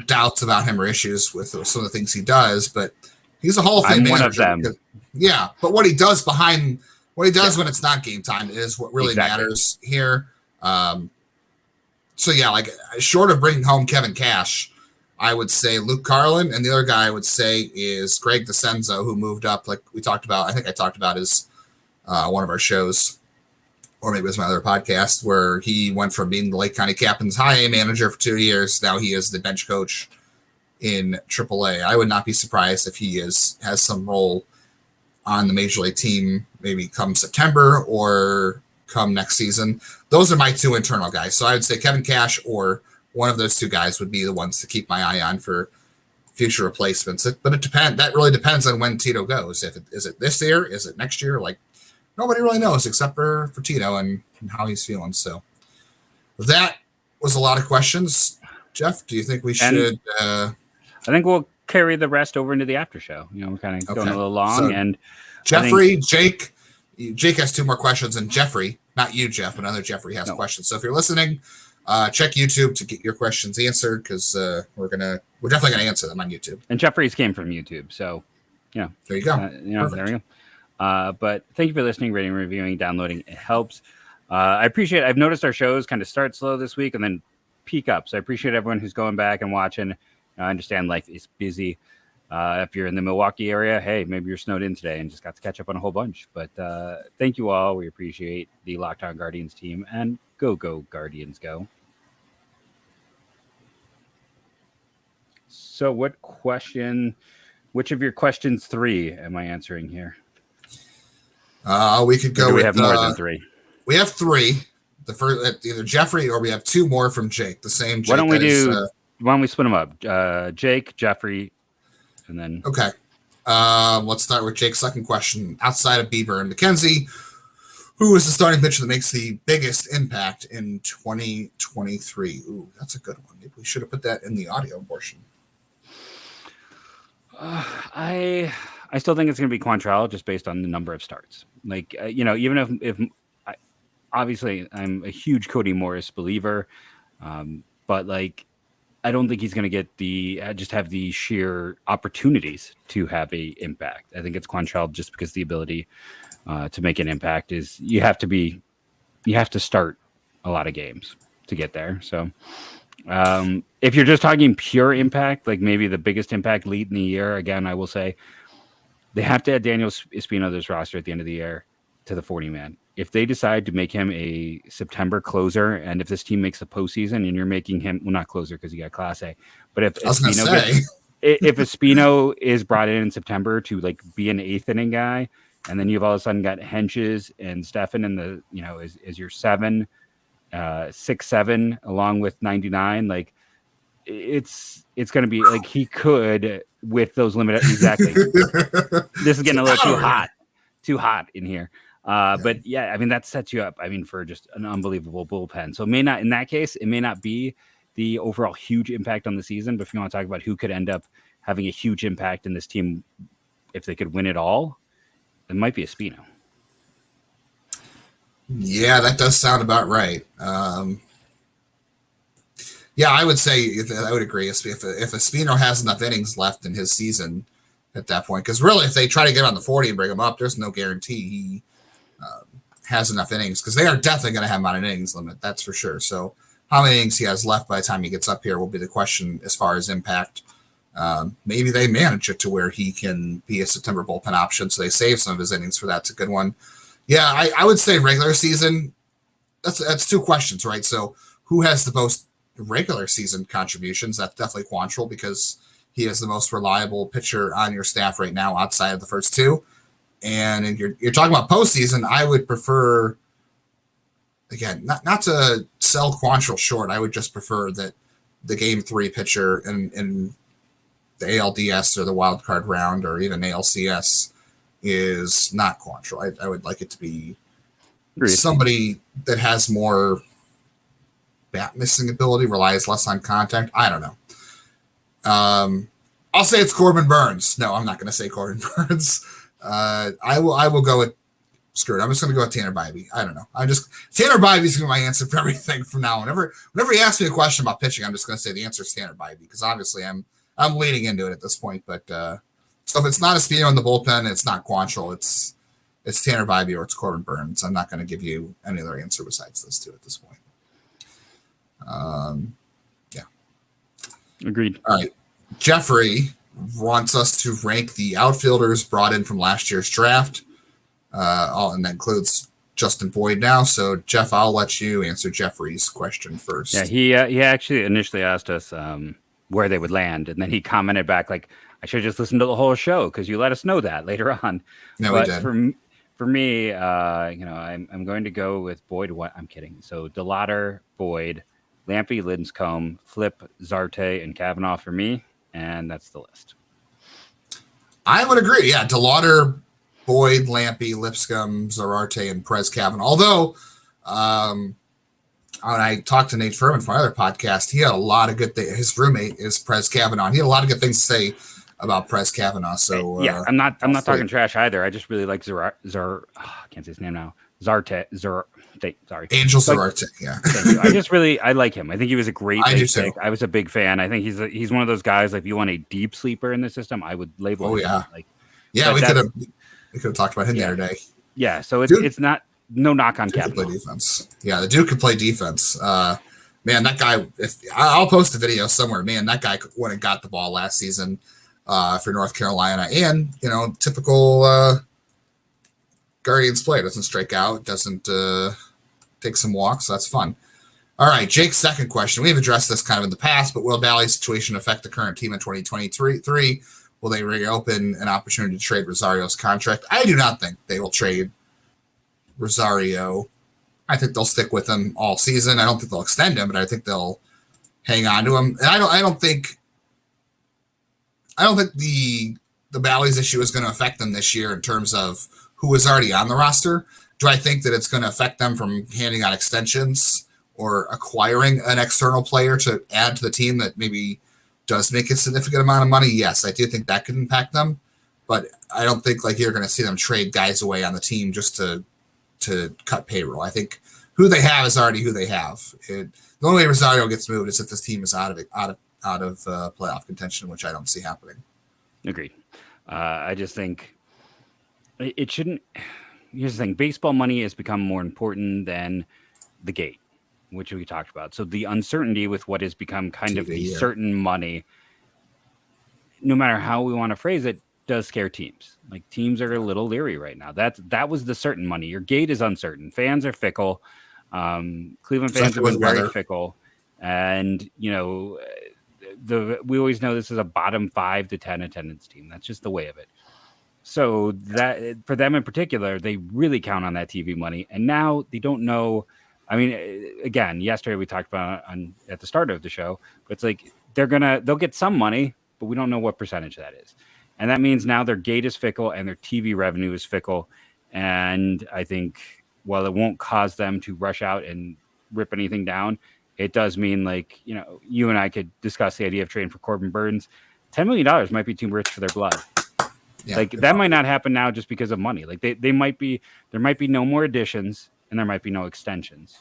doubts about him or issues with some of the things he does, but he's a Hall of Fame manager. One of them. Yeah, but what he does when it's not game time is what really matters here. Short of bringing home Kevin Cash, I would say Luke Carlin, and the other guy I would say is Greg DeCenzo, who moved up, like we talked about. I think I talked about his one of our shows, or maybe it was my other podcast, where he went from being the Lake County Captain's high A manager for 2 years. Now he is the bench coach in AAA. I would not be surprised if he has some role on the Major League team, maybe come September or come next season. Those are my two internal guys. So I would say Kevin Cash or one of those two guys would be the ones to keep my eye on for future replacements. But it depends. That really depends on when Tito goes. Is it this year? Is it next year? Nobody really knows except for Tito and how he's feeling. So that was a lot of questions. Jeff, do you think we should? I think we'll carry the rest over into the after show. We're kind of going a little long. So and Jeffrey, Jake has two more questions, and Jeffrey, not you, Jeff, but another Jeffrey has questions. So if you're listening, check YouTube to get your questions answered, because we're definitely gonna answer them on YouTube. And Jeffrey's came from YouTube, so there you go. There we go. But thank you for listening, rating, reviewing, downloading. It helps. I appreciate it. I've noticed our shows kind of start slow this week and then peak up. So I appreciate everyone who's going back and watching. I understand life is busy. If you're in the Milwaukee area, hey, maybe you're snowed in today and just got to catch up on a whole bunch. But thank you all. We appreciate the Locked On Guardians team, and go Guardians, go. So which of your questions 3 am I answering here? We could go. We have more than 3. We have 3. The first, either Jeffrey, or we have 2 more from Jake. The same. Jake. Why don't we split them up? Jake, Jeffrey, and then. Okay. Let's start with Jake's second question. Outside of Bieber and McKenzie, who is the starting pitcher that makes the biggest impact in 2023? Ooh, that's a good one. Maybe we should have put that in the audio portion. I still think it's going to be Quantrill, just based on the number of starts. Even if obviously I'm a huge Cody Morris believer, but I don't think he's going to get have the sheer opportunities to have a impact. I think it's Quantrill, just because the ability to make an impact is you have to start a lot of games to get there. So If you're just talking pure impact, like maybe the biggest impact late in the year, again, I will say they have to add Daniel Espino to this roster at the end of the year to the 40-man. If they decide to make him a September closer, and if this team makes the postseason and you're making him, well, not closer because he got Class A, but if Espino is brought in September to like be an 8th inning guy, and then you've all of a sudden got Henches and Stefan in the, is your 7, 6-7 along with 99, like it's going to be like he could with those limited. Exactly. This is getting a little too hot in here. But yeah, I mean, that sets you up, for just an unbelievable bullpen. So in that case, it may not be the overall huge impact on the season, but if you want to talk about who could end up having a huge impact in this team, if they could win it all, it might be Espino. Yeah, that does sound about right. Yeah, I would say I would agree. If Espino has enough innings left in his season at that point, because really, if they try to get on the 40 and bring him up, there's no guarantee he has enough innings, because they are definitely going to have him on an innings limit. That's for sure. So how many innings he has left by the time he gets up here will be the question as far as impact. Maybe they manage it to where he can be a September bullpen option, so they save some of his innings for that. It's a good one. Yeah, I would say regular season. That's two questions, right? So who has the most regular season contributions? That's definitely Quantrill, because he is the most reliable pitcher on your staff right now outside of the first two. And if you're talking about postseason, I would prefer, again, not to sell Quantrill short. I would just prefer that the game 3 pitcher in the ALDS or the wild card round or even ALCS is not Quantrill. I would like it to be somebody that has more bat missing ability, relies less on contact. I don't know. I'll say it's Corbin Burnes. No, I'm not going to say Corbin Burnes. I will go with, screw it, I'm just going to go with Tanner Bybee. I don't know. Tanner Bybee's going to be my answer for everything from now on. Whenever he asks me a question about pitching, I'm just going to say the answer is Tanner Bybee, because obviously I'm leaning into it at this point. But so if it's not Espino in the bullpen, it's not Quantrill, it's Tanner Bybee or it's Corbin Burnes. I'm not going to give you any other answer besides those two at this point. Yeah. Agreed. All right. Jeffrey wants us to rank the outfielders brought in from last year's draft. And that includes Justin Boyd now. So, Jeff, I'll let you answer Jeffrey's question first. Yeah, he actually initially asked us where they would land, and then he commented back like, I should just listen to the whole show because you let us know that later on. No, but we did. For me, I'm going to go with Boyd. What? I'm kidding. So, DeLauter, Boyd, Lampy, Linscomb, Flip, Zarte, and Kavanaugh for me. And that's the list. I would agree. Yeah, DeLauter, Boyd, Lampy, Lipscomb, Zarate, and Perez Kavanaugh. Although, when I talked to Nate Thurmond from my other podcast, he had a lot of good things. His roommate is Perez Kavanaugh. He had a lot of good things to say about Perez Kavanaugh. So yeah, I'm not talking trash either. I just really like I can't say his name now. Sorry. Angel Zarate. Yeah. Thank you. I like him. I think he was a great pick. I was a big fan. I think he's one of those guys, like, if you want a deep sleeper in the system, I would label him. Yeah. We could have talked about him the other day. Yeah. So it's not, no knock on Kavanaugh. Play defense. Yeah, the dude could play defense. Man, that guy, I'll post a video somewhere. Man, that guy went and got the ball last season for North Carolina. And, typical Guardians play. Doesn't strike out, doesn't take some walks. So that's fun. All right, Jake's second question. We've addressed this kind of in the past, but will Valley's situation affect the current team in 2023? Will they reopen an opportunity to trade Rosario's contract? I do not think they will trade Rosario. I think they'll stick with him all season. I don't think they'll extend him, but I think they'll hang on to him. And I don't think the Valley's issue is going to affect them this year in terms of who is already on the roster. Do I think that it's going to affect them from handing out extensions or acquiring an external player to add to the team that maybe does make a significant amount of money? Yes, I do think that could impact them, but I don't think like you're going to see them trade guys away on the team just to cut payroll. I think who they have is already who they have. The only way Rosario gets moved is if this team is out of playoff contention, which I don't see happening. Agreed. I just think it shouldn't. Here's the thing: baseball money has become more important than the gate. which we talked about. So the uncertainty with what has become kind of the yeah. certain money, no matter how we want to phrase it, does scare teams. Like teams are a little leery right now. That was the certain money. Your gate is uncertain. Fans are fickle. Cleveland fans have been very fickle, and we always know this is a bottom 5 to 10 attendance team. That's just the way of it. So that for them in particular, they really count on that TV money, and now they don't know. I mean, again, yesterday we talked about at the start of the show, but it's like they'll get some money, but we don't know what percentage that is. And that means now their gate is fickle and their TV revenue is fickle. And I think while it won't cause them to rush out and rip anything down, it does mean, like, you and I could discuss the idea of trading for Corbin Burnes. $10 million might be too rich for their blood. Yeah, that might not happen now just because of money. Like there might be no more additions and there might be no extensions.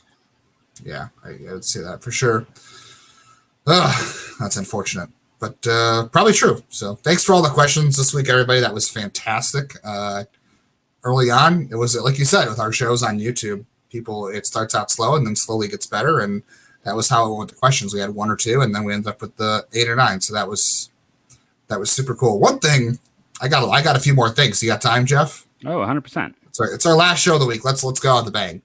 Yeah, I would say that for sure. That's unfortunate. But probably true. So thanks for all the questions this week, everybody. That was fantastic. Early on, it was, like you said, with our shows on YouTube, it starts out slow and then slowly gets better. And that was how it went with the questions. We had 1 or 2, and then we ended up with the 8 or 9. So that was super cool. One thing, I got a few more things. You got time, Jeff? Oh, 100%. It's our last show of the week. Let's go out the bang.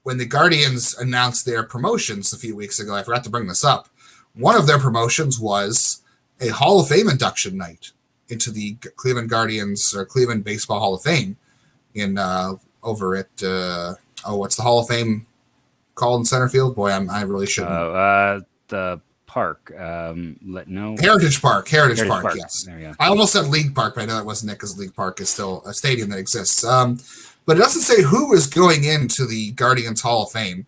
When the Guardians announced their promotions a few weeks ago, I forgot to bring this up. One of their promotions was a Hall of Fame induction night into the Cleveland Guardians or Cleveland Baseball Hall of Fame over at what's the Hall of Fame called in center field? Boy, I really shouldn't. The park. Heritage Park. Heritage Park. Yes. There you go. I almost said League Park, but I know that wasn't it because League Park is still a stadium that exists. But it doesn't say who is going into the Guardians Hall of Fame.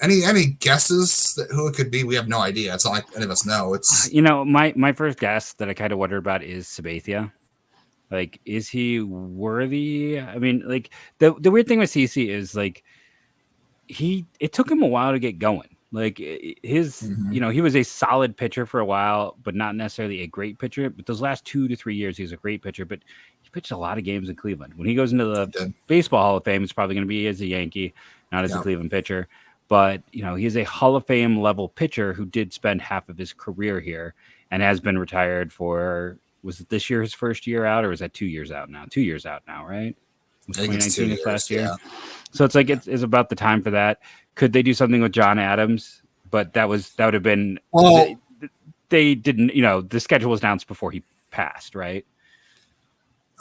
Any guesses that who it could be? We have no idea. It's not like any of us know. It's my first guess that I kind of wondered about is Sabathia. Like, is he worthy? I mean, like the weird thing with CC is like it took him a while to get going. Like his, he was a solid pitcher for a while, but not necessarily a great pitcher. But those last 2 to 3 years, he was a great pitcher. But he pitched a lot of games in Cleveland. When he goes into the Baseball Hall of Fame, it's probably going to be as a Yankee, not as a Cleveland pitcher. But, he's a Hall of Fame level pitcher who did spend half of his career here and has been retired for, was it this year his first year out, or was that 2 years out now? 2 years out now, right? Was 2019 his last year? Yeah. So it's like it's about the time for that. Could they do something with John Adams? But that would have been they didn't, the schedule was announced before he passed, right?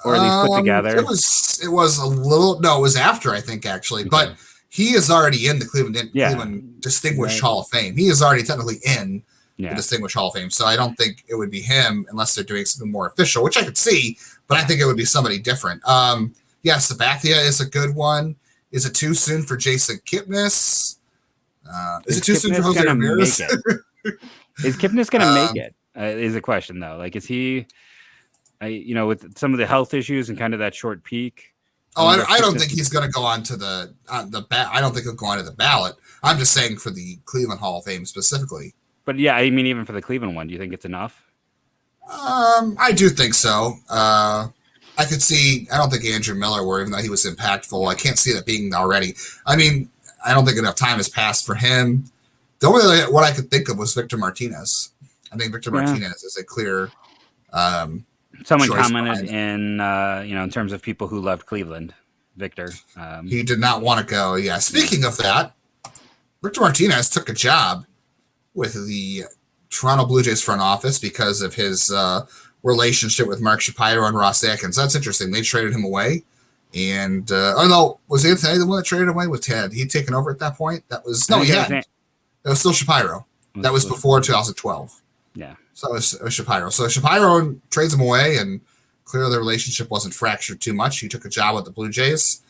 Or at least put together. It was a little it was after, I think, actually. Okay. But he is already in the Cleveland Distinguished Hall of Fame. He is already technically in the Distinguished Hall of Fame. So I don't think it would be him unless they're doing something more official, which I could see, but I think it would be somebody different. Sabathia is a good one. Is it too soon for Jason Kipnis? Is it too soon for Jose Ramirez? Is Kipnis going to make it? Is a question, though. Like, is he, with some of the health issues and kind of that short peak? I don't think he's going to go on to the I don't think he'll go on to the ballot. I'm just saying for the Cleveland Hall of Fame specifically. But yeah, I mean, even for the Cleveland one, do you think it's enough? I do think so. I could see. I don't think Andrew Miller were, even though he was impactful. I can't see that being already. I mean, I don't think enough time has passed for him. The only what I could think of was Victor Martinez. I think Victor Martinez is a clear. Someone commented in terms of people who loved Cleveland, Victor. He did not want to go. Yeah. Speaking of that, Victor Martinez took a job with the Toronto Blue Jays front office because of his relationship with Mark Shapiro and Ross Atkins. That's interesting. They traded him away. And, was Anthony the one that traded him away with Ted? He'd taken over at that point? That was still Shapiro. That was before 2012. Yeah. So it was Shapiro. So Shapiro trades him away, and clearly the relationship wasn't fractured too much. He took a job with the Blue Jays.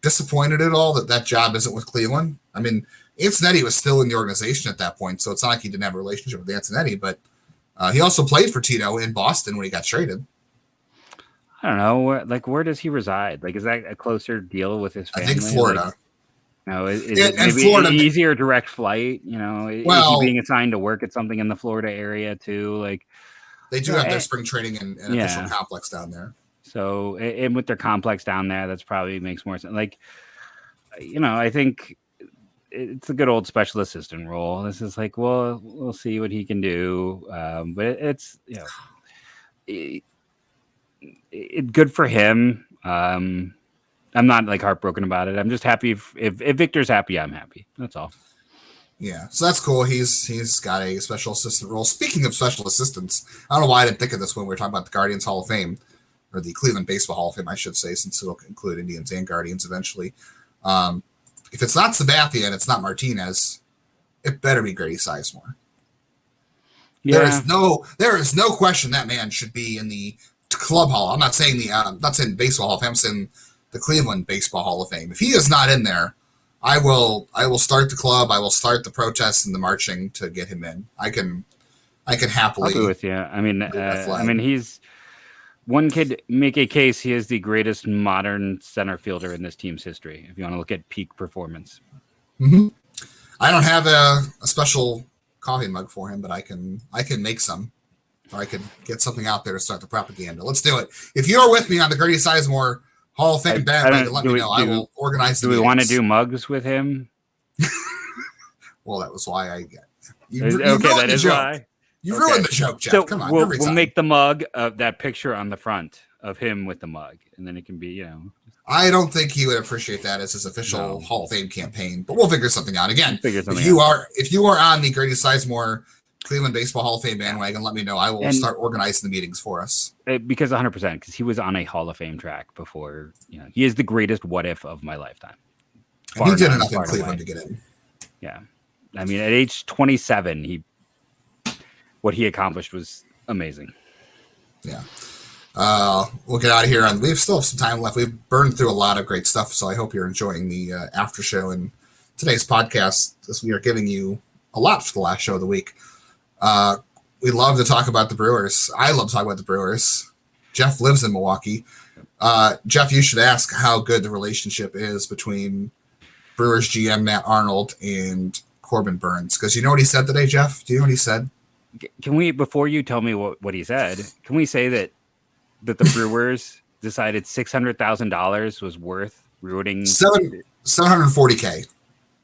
Disappointed at all that job isn't with Cleveland. I mean, Antonetti was still in the organization at that point, so it's not like he didn't have a relationship with Antonetti, but he also played for Tito in Boston when he got traded. I don't know. Like, where does he reside? Like, is that a closer deal with his family? I think Florida. Is it maybe Florida, an easier direct flight? Is he being assigned to work at something in the Florida area too? Like, they do have their spring training and official complex down there. So, and with their complex down there, that's probably makes more sense. Like, I think it's a good old special assistant role. This is like, well, we'll see what he can do. But it's, it's good for him. I'm not like heartbroken about it. I'm just happy if Victor's happy, I'm happy. That's all. Yeah, so that's cool. He's got a special assistant role. Speaking of special assistants, I don't know why I didn't think of this when we were talking about the Guardians Hall of Fame, or the Cleveland Baseball Hall of Fame, I should say, since it'll include Indians and Guardians eventually. If it's not Sabathia and it's not Martinez, it better be Grady Sizemore. Yeah. There is no question that man should be in the Club Hall. I'm not saying Baseball Hall of Fame. I'm saying the Cleveland Baseball Hall of Fame. If he is not in there, I will start the club. I will start the protests and the marching to get him in. I can happily. I'll be with you. I mean, he's one could make a case he is the greatest modern center fielder in this team's history. If you want to look at peak performance. Mm-hmm. I don't have a special coffee mug for him, but I can make some, or I can get something out there to start the propaganda. Let's do it. If you're with me on the Grady Sizemore Hall of Fame bandwagon, let me know. I will organize. Do we want to do mugs with him? Well, that was why I get. That is why. You ruined the joke, Jeff. So come on. We'll make the mug of that picture on the front of him with the mug, and then it can be, I don't think he would appreciate that as his official Hall of Fame campaign, but we'll figure something out. Again, if you are on the Grady Sizemore Cleveland Baseball Hall of Fame bandwagon, let me know. I will start organizing the meetings for us. Because 100%, because he was on a Hall of Fame track before. He is the greatest what if of my lifetime. And he did enough in Cleveland to get in. Yeah, I mean, at age 27, what he accomplished was amazing. Yeah. We'll get out of here. We still have some time left. We've burned through a lot of great stuff, so I hope you're enjoying the after show and today's podcast, as we are giving you a lot for the last show of the week. We love to talk about the Brewers. I love to talk about the Brewers. Jeff lives in Milwaukee. Jeff, you should ask how good the relationship is between Brewers GM Matt Arnold and Corbin Burnes. Because you know what he said today, Jeff? Do you know what he said? Can we, before you tell me what he said, can we say that the Brewers decided $600,000 was worth rooting $740K?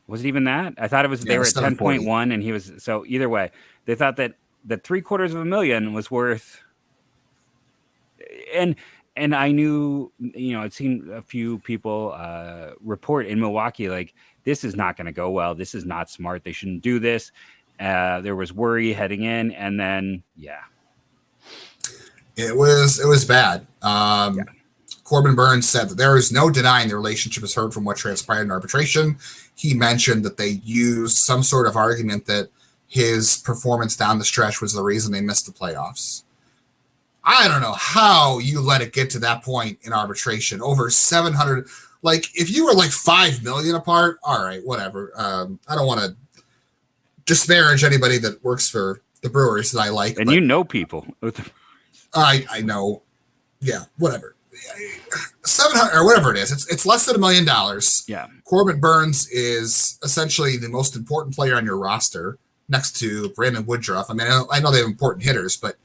Was it even that? I thought it was. They were at 10.1, and he was. So either way, they thought that $750,000 was worth. And I knew, I'd seen a few people report in Milwaukee like, this is not going to go well. This is not smart. They shouldn't do this. There was worry heading in, and then it was bad. Corbin Burnes said that there is no denying the relationship is hurt from what transpired in arbitration. He mentioned that they used some sort of argument that his performance down the stretch was the reason they missed the playoffs. I don't know how you let it get to that point in arbitration. Over 700, like if you were like $5 million apart, all right, whatever. I don't want to disparage anybody that works for the Brewers that I like. And people. I know. Yeah, whatever. 700 or whatever it is. It's less than $1 million. Yeah. Corbin Burnes is essentially the most important player on your roster next to Brandon Woodruff. I mean, I know they have important hitters, but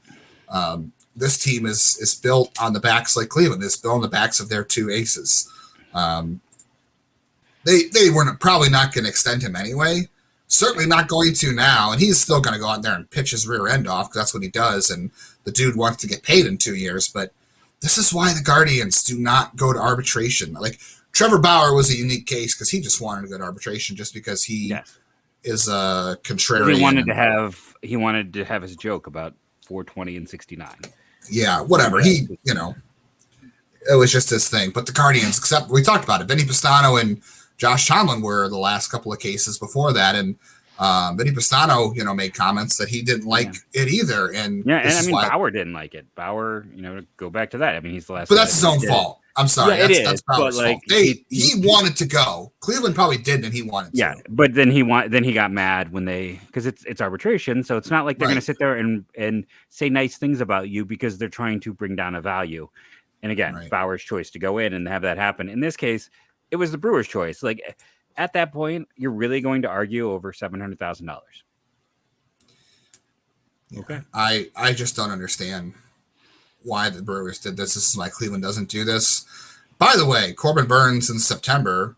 this team is built on the backs, like Cleveland is built on the backs of their two aces. They were probably not going to extend him anyway. Certainly not going to now, and he's still going to go out there and pitch his rear end off because that's what he does, and the dude wants to get paid in 2 years, but this is why the Guardians do not go to arbitration. Like Trevor Bauer was a unique case because he just wanted to go to arbitration just because he is a contrarian. He wanted to have his joke about 420 and 69. Yeah, whatever. It was just his thing. But the Guardians, except we talked about it, Vinny Pistano and Josh Tomlin were the last couple of cases before that, and Vinny Pistano, made comments that he didn't like it either. And Bauer didn't like it. Bauer, go back to that. I mean, he's the last. But that's his own fault. I'm sorry. Yeah, that's Bauer's fault. He wanted to go. Cleveland probably didn't, and he wanted to. Yeah, but then he got mad when because it's arbitration, so it's not like they're going to sit there and say nice things about you because they're trying to bring down a value. And again, Bauer's choice to go in and have that happen. In this case, it was the Brewers' choice. Like at that point, you're really going to argue over $700,000. Okay. I just don't understand why the Brewers did this. This is why Cleveland doesn't do this. By the way, Corbin Burnes in September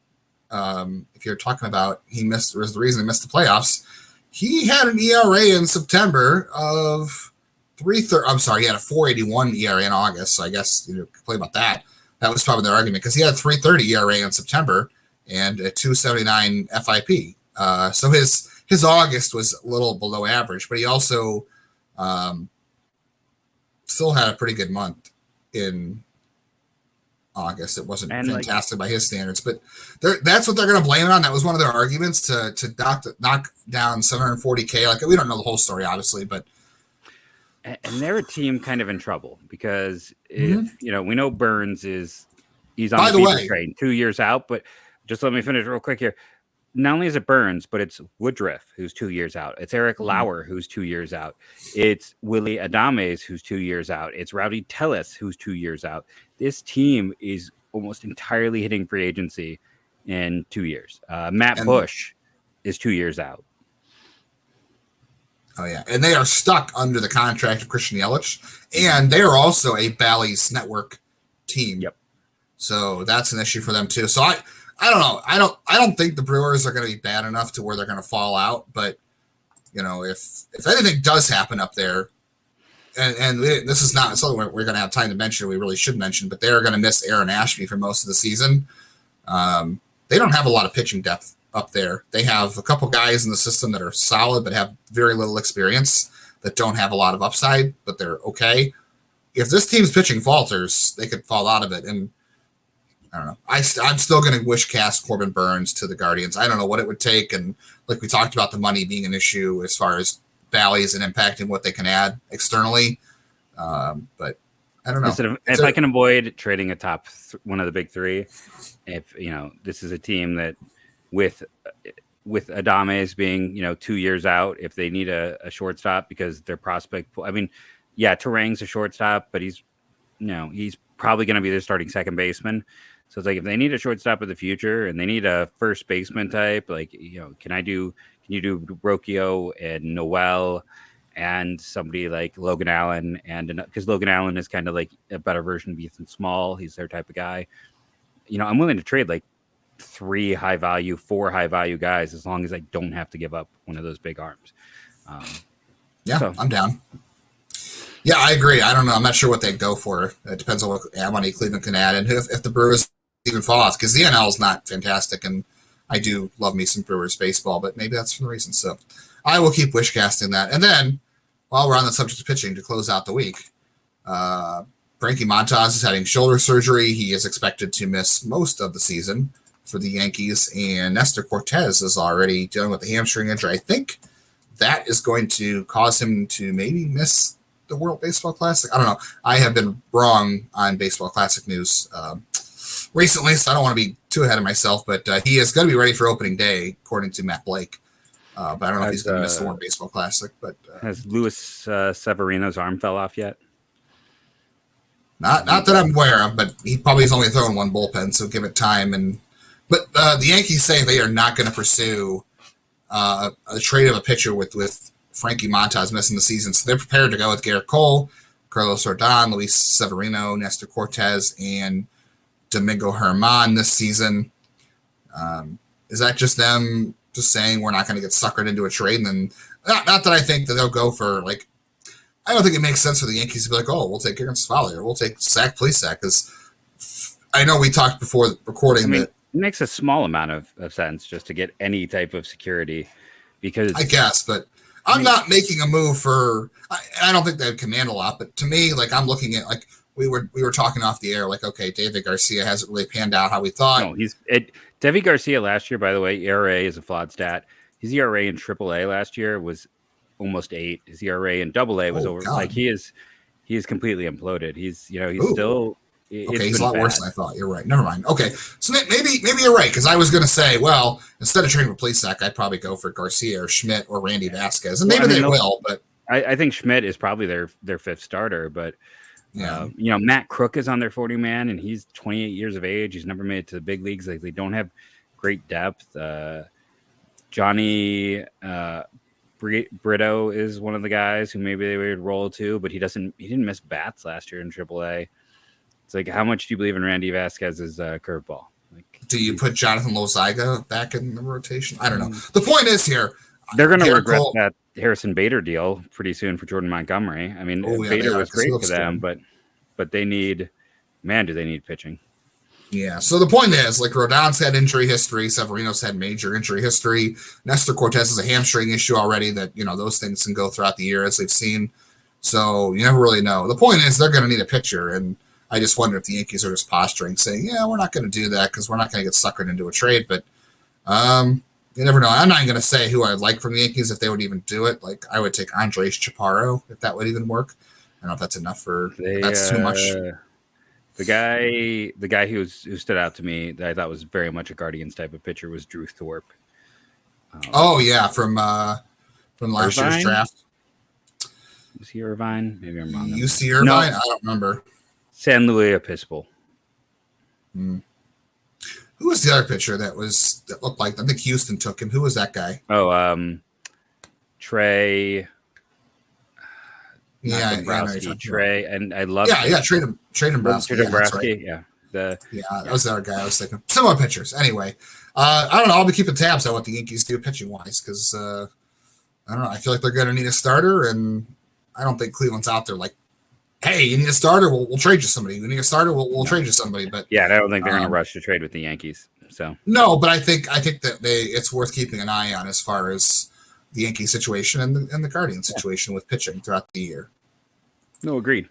if you're talking about was the reason he missed the playoffs, he had an ERA in September of 3.30. I'm sorry, he had a 4.81 ERA in August. So I guess complain about that. That was probably their argument because he had a 3.30 ERA in September and a 2.79 FIP. So his August was a little below average, but he also still had a pretty good month in August. It wasn't fantastic by his standards, but that's what they're going to blame it on. That was one of their arguments to knock down 740K. Like, we don't know the whole story, obviously, but. And they're a team kind of in trouble because we know Burns he's on the fever train 2 years out, but just let me finish real quick here. Not only is it Burns, but it's Woodruff, who's 2 years out. It's Eric Lauer, who's 2 years out. It's Willie Adames, who's 2 years out. It's Rowdy Tellis, who's 2 years out. This team is almost entirely hitting free agency in 2 years. Matt Bush is 2 years out. Oh, yeah. And they are stuck under the contract of Christian Yelich. And they are also a Bally's Network team. Yep. So that's an issue for them, too. So I don't know. I don't think the Brewers are going to be bad enough to where they're going to fall out. But, if anything does happen up there, and this is not something we're going to have time to mention, we really should mention, but they're going to miss Aaron Ashby for most of the season. They don't have a lot of pitching depth up there. They have a couple guys in the system that are solid but have very little experience, that don't have a lot of upside, but they're okay. If this team's pitching falters, they could fall out of it. And I don't know. I'm still going to wish cast Corbin Burnes to the Guardians. I don't know what it would take. And like we talked about, the money being an issue as far as Bally's and impacting what they can add externally. But I don't know. If I can avoid trading a one of the big three, if this is a team that with Adames being 2 years out, if they need a shortstop because their prospect pool, Terang's a shortstop, but he's probably going to be their starting second baseman. So it's like, if they need a shortstop of the future and they need a first baseman type, can you do Brocchio and Noel and somebody like Logan Allen? And because Logan Allen is kind of like a better version of Ethan Small. He's their type of guy. I'm willing to trade like 4 high value guys as long as I don't have to give up one of those big arms. I'm down. Yeah, I agree. I don't know. I'm not sure what they go for. It depends on what money Cleveland can add, and if the Brewers even fall off, because the NL is not fantastic, and I do love me some Brewers baseball, but maybe that's for the reason. So I will keep wishcasting that. And then, while we're on the subject of pitching, to close out the week, Frankie Montas is having shoulder surgery. He is expected to miss most of the season for the Yankees, and Nestor Cortez is already dealing with the hamstring injury. I think that is going to cause him to maybe miss the World Baseball Classic. I don't know. I have been wrong on Baseball Classic news recently, so I don't want to be too ahead of myself, but he is going to be ready for opening day, according to Matt Blake. But I don't know if he's going to miss the World Baseball Classic. But has Luis Severino's arm fell off yet? Not that I'm aware of, but he probably has only thrown one bullpen, so give it time. But the Yankees say they are not going to pursue a trade of a pitcher with Frankie Montas missing the season. So they're prepared to go with Garrett Cole, Carlos Rodon, Luis Severino, Nestor Cortez, and Domingo Germán this season. Is that just them just saying we're not going to get suckered into a trade? And then, not that I think that they'll go for, I don't think it makes sense for the Yankees to be like, oh, we'll take Aaron Civale or we'll take Zach Plesac, because I know we talked before recording that. It makes a small amount of sense just to get any type of security, because I guess, but I'm not making a move for. I don't think they would command a lot, but to me, I'm looking at we were talking off the air, okay, David Garcia hasn't really panned out how we thought. No, David Garcia last year, by the way, ERA is a flawed stat. His ERA in AAA last year was almost 8. His ERA in AA was over. God. He is completely imploded. He's still. Okay, he's a lot worse than I thought. You're right. Never mind. Okay, so maybe you're right, because I was going to say, well, instead of trading for Plesac, I'd probably go for Garcia or Schmidt or Randy Vasquez, and maybe they will. But I think Schmidt is probably their fifth starter. But Matt Crook is on their 40 man, and he's 28 years of age. He's never made it to the big leagues. They don't have great depth. Johnny Brito is one of the guys who maybe they would roll to, but he didn't miss bats last year in AAA. It's how much do you believe in Randy Vasquez's curveball? Do you put Jonathan Loziga back in the rotation? I don't know. The point is here, they're going to regret that Harrison Bader deal pretty soon for Jordan Montgomery. I mean, Bader was great for them, but they need, do they need pitching? Yeah. So the point is, like, Rodon's had injury history. Severino's had major injury history. Nestor Cortez has a hamstring issue already that, those things can go throughout the year as they've seen. So you never really know. The point is they're going to need a pitcher. And I just wonder if the Yankees are just posturing, saying, yeah, we're not going to do that because we're not going to get suckered into a trade. But you never know. I'm not going to say who I'd like from the Yankees if they would even do it. Like, I would take Andres Chaparro if that would even work. I don't know if that's enough that's too much. The guy who stood out to me that I thought was very much a Guardians type of pitcher was Drew Thorpe. From last year's draft. Was he Irvine? Maybe I'm wrong. UC Irvine? No. I don't remember. San Luis Obispo. Who was the other pitcher that looked like? I think Houston took him. Who was that guy? Trey. Trey, and I love. Trey Dombrowski. That was the other guy I was thinking. Similar pitchers. Anyway, I don't know. I'll be keeping tabs on what the Yankees do pitching wise because I don't know. I feel like they're going to need a starter, and I don't think Cleveland's out there like, hey, you need a starter? We'll trade you somebody. You need a starter? We'll trade you somebody. But I don't think they're going to rush to trade with the Yankees. So no, but I think that it's worth keeping an eye on as far as the Yankee situation and the Guardians situation with pitching throughout the year. No, agreed.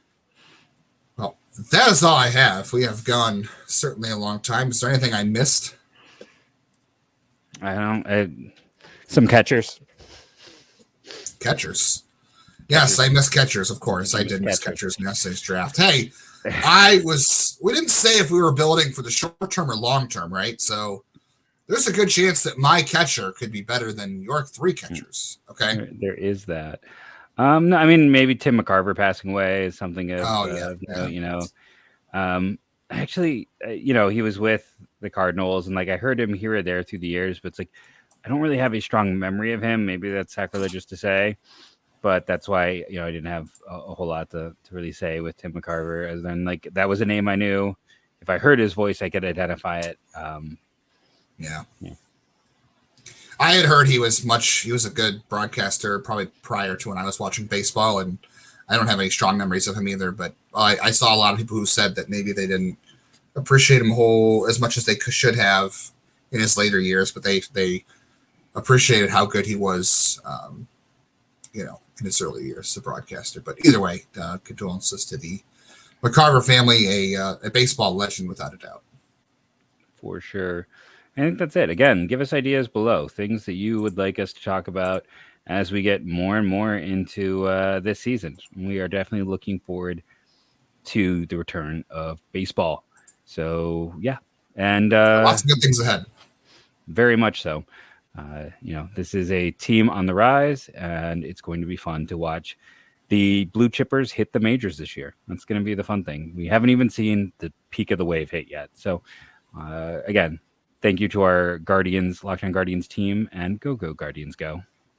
Well, that is all I have. We have gone certainly a long time. Is there anything I missed? I don't. Some catchers. Catchers. Yes, I missed catchers, of course. I did miss catchers in yesterday's draft. Hey, we didn't say if we were building for the short term or long term, right? So there's a good chance that my catcher could be better than your three catchers. Okay. There is that. No, I mean, maybe Tim McCarver passing away is something of, actually, he was with the Cardinals and like, I heard him here or there through the years, but it's like, I don't really have a strong memory of him. Maybe that's sacrilegious to say, but that's why, I didn't have a whole lot to really say with Tim McCarver. As then like, that was a name I knew. If I heard his voice, I could identify it. Yeah. I had heard he was a good broadcaster probably prior to when I was watching baseball, and I don't have any strong memories of him either, but I saw a lot of people who said that maybe they didn't appreciate him as much as they should have in his later years, but they appreciated how good he was, in his early years as a broadcaster. But either way, condolences to the McCarver family, a baseball legend without a doubt. For sure. I think that's it. Again, give us ideas below, things that you would like us to talk about as we get more and more into this season. We are definitely looking forward to the return of baseball. So, yeah. And lots of good things ahead. Very much so. This is a team on the rise, and it's going to be fun to watch the blue chippers hit the majors this year. That's going to be the fun thing. We haven't even seen the peak of the wave hit yet. So, again, thank you to our Guardians, Locked On Guardians team, and go Guardians, go.